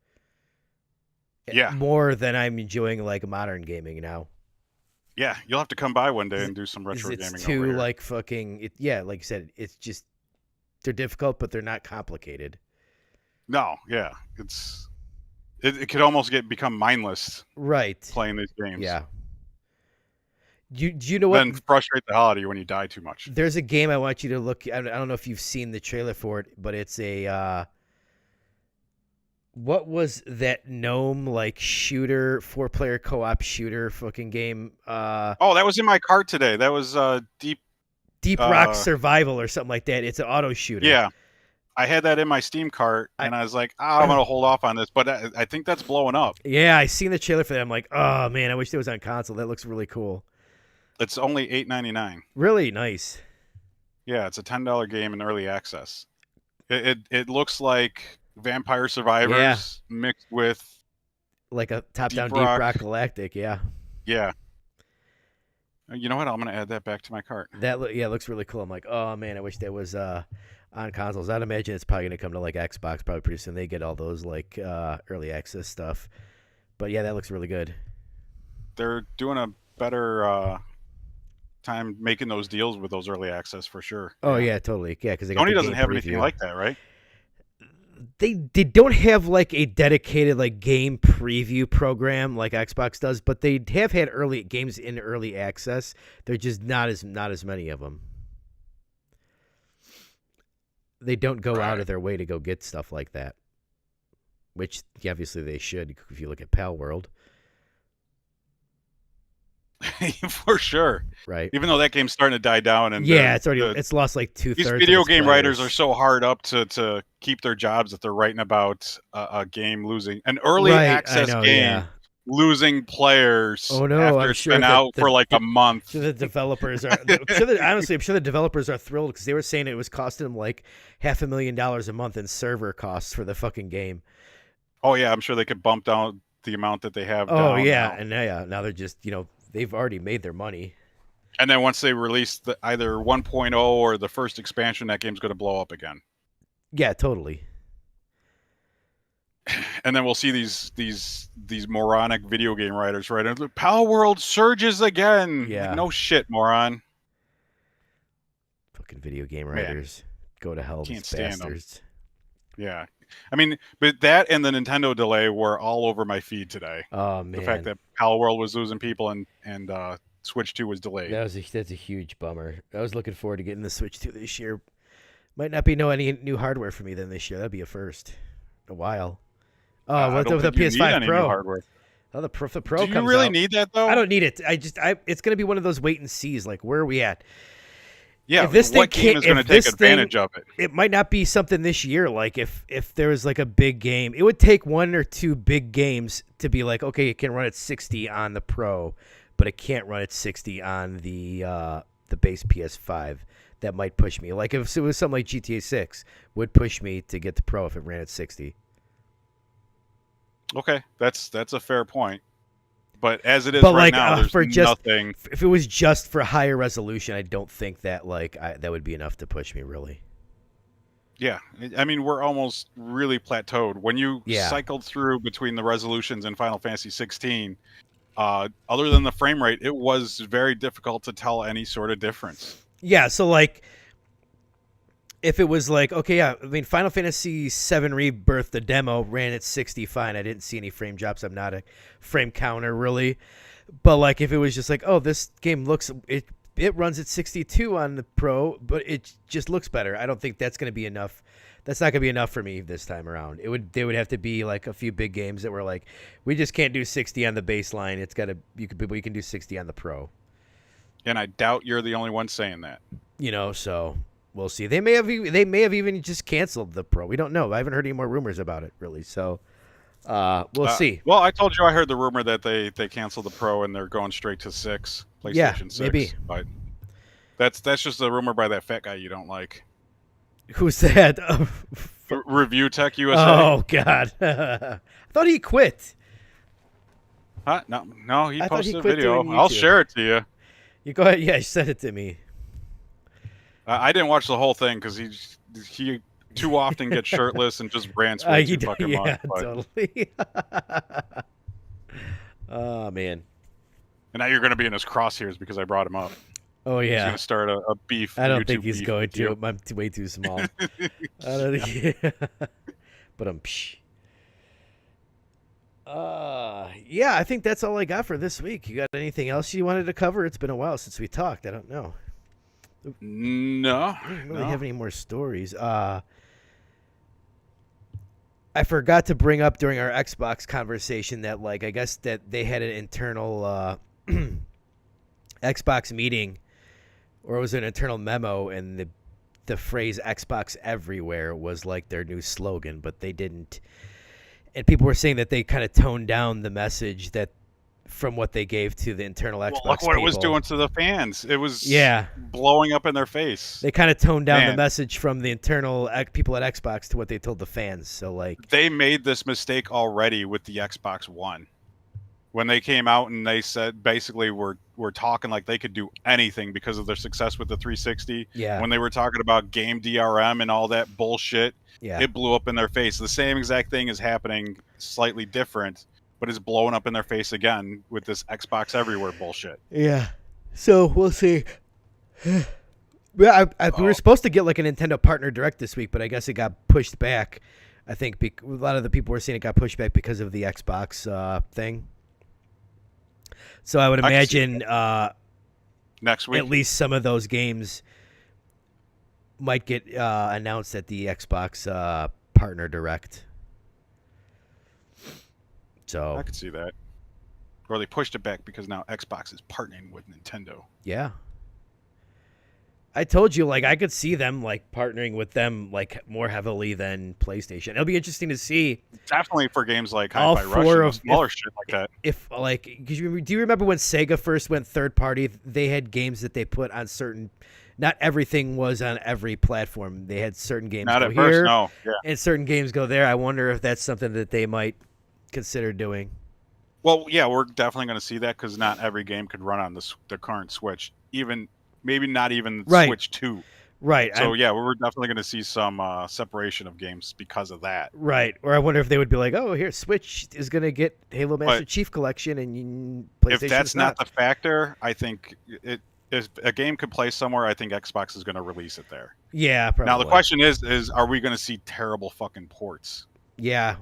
Yeah, more than I'm enjoying like modern gaming now. Yeah, you'll have to come by one day and do some retro gaming. It's too like fucking. Yeah, like you said, it's just they're difficult, but they're not complicated. No, yeah, it could almost become mindless, right? Playing these games. Yeah. Do you know what? Then frustrate the hell out of you when you die too much. There's a game I want you to look. I don't know if you've seen the trailer for it, but it's a. What was that gnome like shooter 4-player co-op shooter fucking game? Oh, that was in my cart today. That was Deep Rock Survival or something like that. It's an auto shooter. Yeah. I had that in my Steam cart, and I was like, I'm going to hold off on this, but I think that's blowing up. Yeah, I seen the trailer for that. I'm like, oh, man, I wish it was on console. That looks really cool. It's only $8.99. Really nice. Yeah, it's a $10 game in early access. It looks like Vampire Survivors mixed with... like a top-down Deep Rock Galactic, yeah. Yeah. You know what? I'm going to add that back to my cart. That looks really cool. I'm like, oh, man, I wish that was... on consoles. I'd imagine it's probably going to come to like Xbox probably pretty soon. They get all those like early access stuff. But yeah, that looks really good. They're doing a better time making those deals with those early access for sure. Oh yeah, totally. Yeah, because Sony doesn't have anything like that, right? They don't have like a dedicated like game preview program like Xbox does, but they have had early games in early access. They're just not as many of them. They don't go out of their way to go get stuff like that, which obviously they should if you look at Pal World. For sure. Right. Even though that game's starting to die down. And it's lost like 2/3. These video game writers are so hard up to keep their jobs that they're writing about a game losing. An early access game losing players after it's been out for like a month. So the developers are honestly, I'm sure the developers are thrilled because they were saying it was costing them like $500,000 a month in server costs for the fucking game. Oh yeah, I'm sure they could bump down the amount that they have. Oh down yeah, now. and now they're just they've already made their money. And then once they release either 1.0 or the first expansion, that game's going to blow up again. Yeah, totally. And then we'll see these moronic video game writers write, Power World surges again. Yeah. Like, no shit, moron. Fucking video game writers. Go to hell, Can't these stand them. bastards. Yeah. I mean, but that and the Nintendo delay were all over my feed today. Oh man. The fact that Power World was losing people and Switch 2 was delayed. That's a huge bummer. I was looking forward to getting the Switch 2 this year. Might not be any new hardware for me then this year. That'd be a first. A while. Oh, with the PS5 Pro. Hardware. Oh, the Pro comes out. Do you really need that though? I don't need it. It's going to be one of those wait and sees. Like, where are we at? Yeah, if this what thing game is going to take advantage of it? It might not be something this year. Like, if there was like a big game, it would take one or two big games to be like, okay, it can run at 60 on the Pro, but it can't run at 60 on the base PS5. That might push me. Like, if it was something like GTA 6, would push me to get the Pro if it ran at 60. Okay, that's a fair point. But as it is right now, there's nothing. If it was just for higher resolution, I don't think that that would be enough to push me, really. Yeah, I mean, we're almost really plateaued. When you cycled through between the resolutions in Final Fantasy 16, other than the frame rate, it was very difficult to tell any sort of difference. Yeah, so like, if it was like, okay, yeah, I mean, Final Fantasy VII Rebirth, the demo ran at 60 fine. I didn't see any frame drops. I'm not a frame counter, really. But like, if it was just like, oh, this game it runs at 62 on the Pro, but it just looks better. I don't think that's going to be enough. That's not going to be enough for me this time around. They would have to be like a few big games that were like, we just can't do 60 on the baseline. You can do 60 on the Pro. And I doubt you're the only one saying that. So we'll see. They may have even just canceled the Pro. We don't know. I haven't heard any more rumors about it, really. So we'll see. Well, I told you I heard the rumor that they canceled the Pro and they're going straight to PlayStation 6. Maybe. But that's just a rumor by that fat guy you don't like. Who's that? Review Tech USA. Oh God, I thought he quit. Huh? No, he posted a quit video. doing I'll YouTube. share it to you. You go ahead. Yeah, send it to me. I didn't watch the whole thing because he too often gets shirtless and just rants way too fucking much. Totally. Oh man. And now you're going to be in his crosshairs because I brought him up. Oh yeah. He's going to start a beef. I don't YouTube think he's beef going with you. to. I'm way too small. I don't think. But yeah, I think that's all I got for this week. You got anything else you wanted to cover? It's been a while since we talked. I don't know. No. I don't really have any more stories. I forgot to bring up during our Xbox conversation that, like, I guess that they had an internal Xbox meeting, or it was an internal memo, and the phrase Xbox everywhere was like their new slogan, but they didn't. And people were saying that they kind of toned down the message that from what they gave to the internal Xbox look what people. it was doing to the fans. It was blowing up in their face. They kind of toned down the message from the internal people at Xbox to what they told the fans. So like they made this mistake already with the Xbox One. When they came out and they said basically we're talking like they could do anything because of their success with the 360. Yeah. When they were talking about game DRM and all that bullshit, it blew up in their face. The same exact thing is happening, slightly different, but it's blowing up in their face again with this Xbox everywhere bullshit. Yeah. So we'll see. We were supposed to get like a Nintendo Partner Direct this week, but I guess it got pushed back. I think a lot of the people were saying it got pushed back because of the Xbox thing. So I would imagine next week, at least some of those games might get announced at the Xbox Partner Direct. So I could see that. Or they pushed it back because now Xbox is partnering with Nintendo. Yeah. I told you, like, I could see them, like, partnering with them, like, more heavily than PlayStation. It'll be interesting to see. Definitely for games like Hi-Fi Rush and smaller shit like that. If, like, do you remember when Sega first went third party? They had games that they put on certain. Not everything was on every platform. They had certain games Not go at here, first, no. Yeah. and certain games go there. I wonder if that's something that they might consider doing. Well, yeah, we're definitely going to see that because not every game could run on the current Switch, even maybe not even Right. Switch 2. Right. So yeah, we're definitely going to see some separation of games because of that. Right. Or I wonder if they would be like, oh, here, Switch is going to get Halo Master But Chief Collection, and if PlayStation's that's not. not the factor, I think if a game could play somewhere, I think Xbox is going to release it there. Yeah, probably. Now the question is are we going to see terrible fucking ports? Yeah.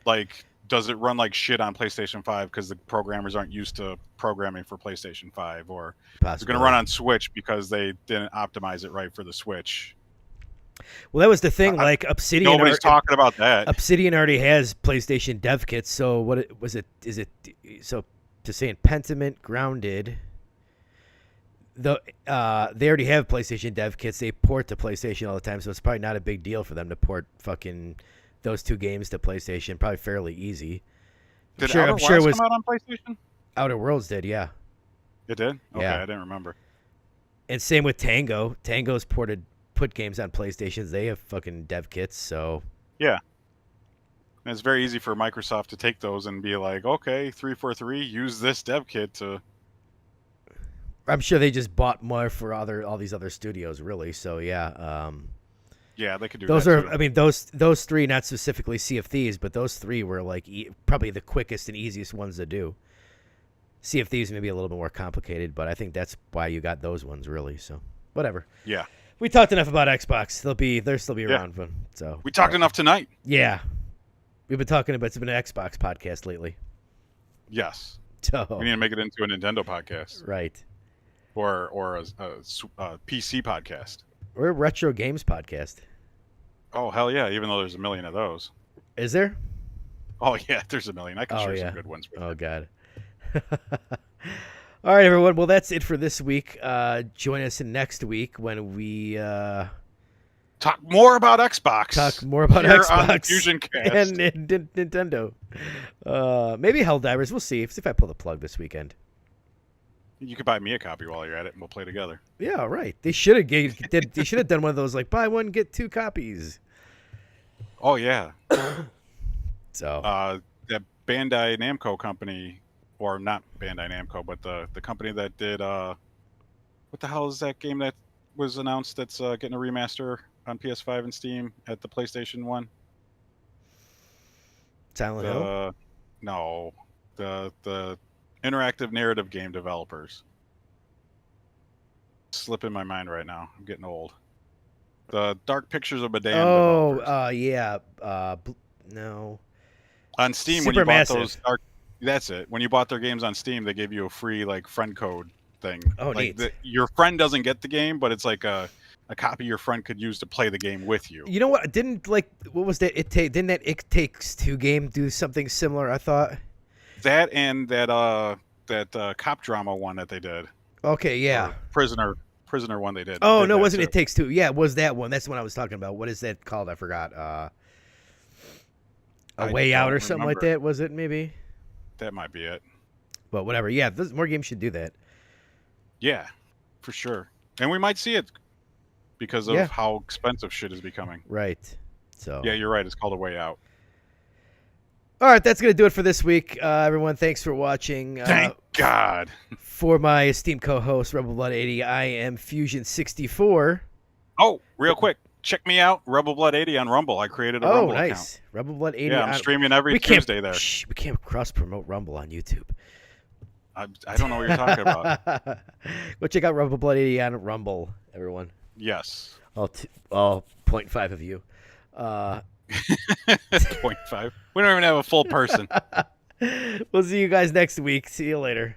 Like, does it run like shit on PlayStation 5 because the programmers aren't used to programming for PlayStation 5? Or is it going to run on Switch because they didn't optimize it right for the Switch? Well, that was the thing. Like Obsidian, nobody's talking about that. Obsidian already has PlayStation dev kits. So what was it? Is it so to say in Pentiment, Grounded? They already have PlayStation dev kits. They port to PlayStation all the time, so it's probably not a big deal for them to port fucking those two games to PlayStation. Probably fairly easy. Did Outer Worlds come out on PlayStation? Outer Worlds did, yeah. It did? Okay, yeah. I didn't remember. And same with Tango. Tango's put games on PlayStations. They have fucking dev kits, so yeah. And it's very easy for Microsoft to take those and be like, okay, 343, use this dev kit to. I'm sure they just bought more for all these other studios, really. So yeah. Yeah, they could do those. That Are too. I mean those three, not specifically Sea of Thieves, but those three were like probably the quickest and easiest ones to do. Sea of Thieves may be a little bit more complicated, but I think that's why you got those ones, really. So whatever. Yeah. We talked enough about Xbox. They'll still be around. Yeah. So we talked enough tonight. Yeah, we've been talking about it's been an Xbox podcast lately. Yes. So we need to make it into a Nintendo podcast, right? Or a PC podcast, or a retro games podcast. Oh hell yeah! Even though there's a million of those. Is there? Oh yeah, there's a million. I can share some good ones. Oh god. All right, everyone. Well, that's it for this week. Join us next week when we talk more about Xbox. Talk more about Xbox on the FusionCast and Nintendo. Maybe Helldivers. We'll see. See if I pull the plug this weekend. You could buy me a copy while you're at it, and we'll play together. Yeah, right. They should have They should have done one of those like buy one get two copies. Oh yeah. So that Bandai Namco company. Or not Bandai Namco, but the company that did what the hell is that game that was announced that's getting a remaster on PS5 and Steam at the PlayStation 1? Silent Hill? No. The interactive narrative game developers. Slipping my mind right now. I'm getting old. The Dark Pictures of Madame developers. Yeah. No. On Steam, when you bought those Dark. That's it. When you bought their games on Steam, they gave you a free like friend code thing. Oh, like neat. Your friend doesn't get the game, but it's like a copy your friend could use to play the game with you. You know what? What was that? Didn't that It Takes Two game do something similar? I thought. That and that cop drama one that they did. Okay, yeah. Prisoner one they did. Oh no, wasn't It Takes Two? Yeah, it was that one. That's the one I was talking about. What is that called? I forgot. A Way Out or something like that. Was it maybe? That might be it. But whatever. Yeah, more games should do that. Yeah, for sure. And we might see it because of how expensive shit is becoming. Right. So. Yeah, you're right. It's called A Way Out. All right, that's going to do it for this week. Everyone, thanks for watching. Thank God. For my esteemed co-host, Rebel Blood 80, I am Fusion64. Oh, real quick. Check me out, Rebel Blood 80 on Rumble. I created a Rumble account. Oh, nice. Rebel Blood 80. Yeah, I'm streaming every Tuesday there. We can't cross-promote Rumble on YouTube. I don't know what you're talking about. Go check out Rebel Blood 80 on Rumble, everyone. Yes. All 0.5 of you. 0.5. We don't even have a full person. We'll see you guys next week. See you later.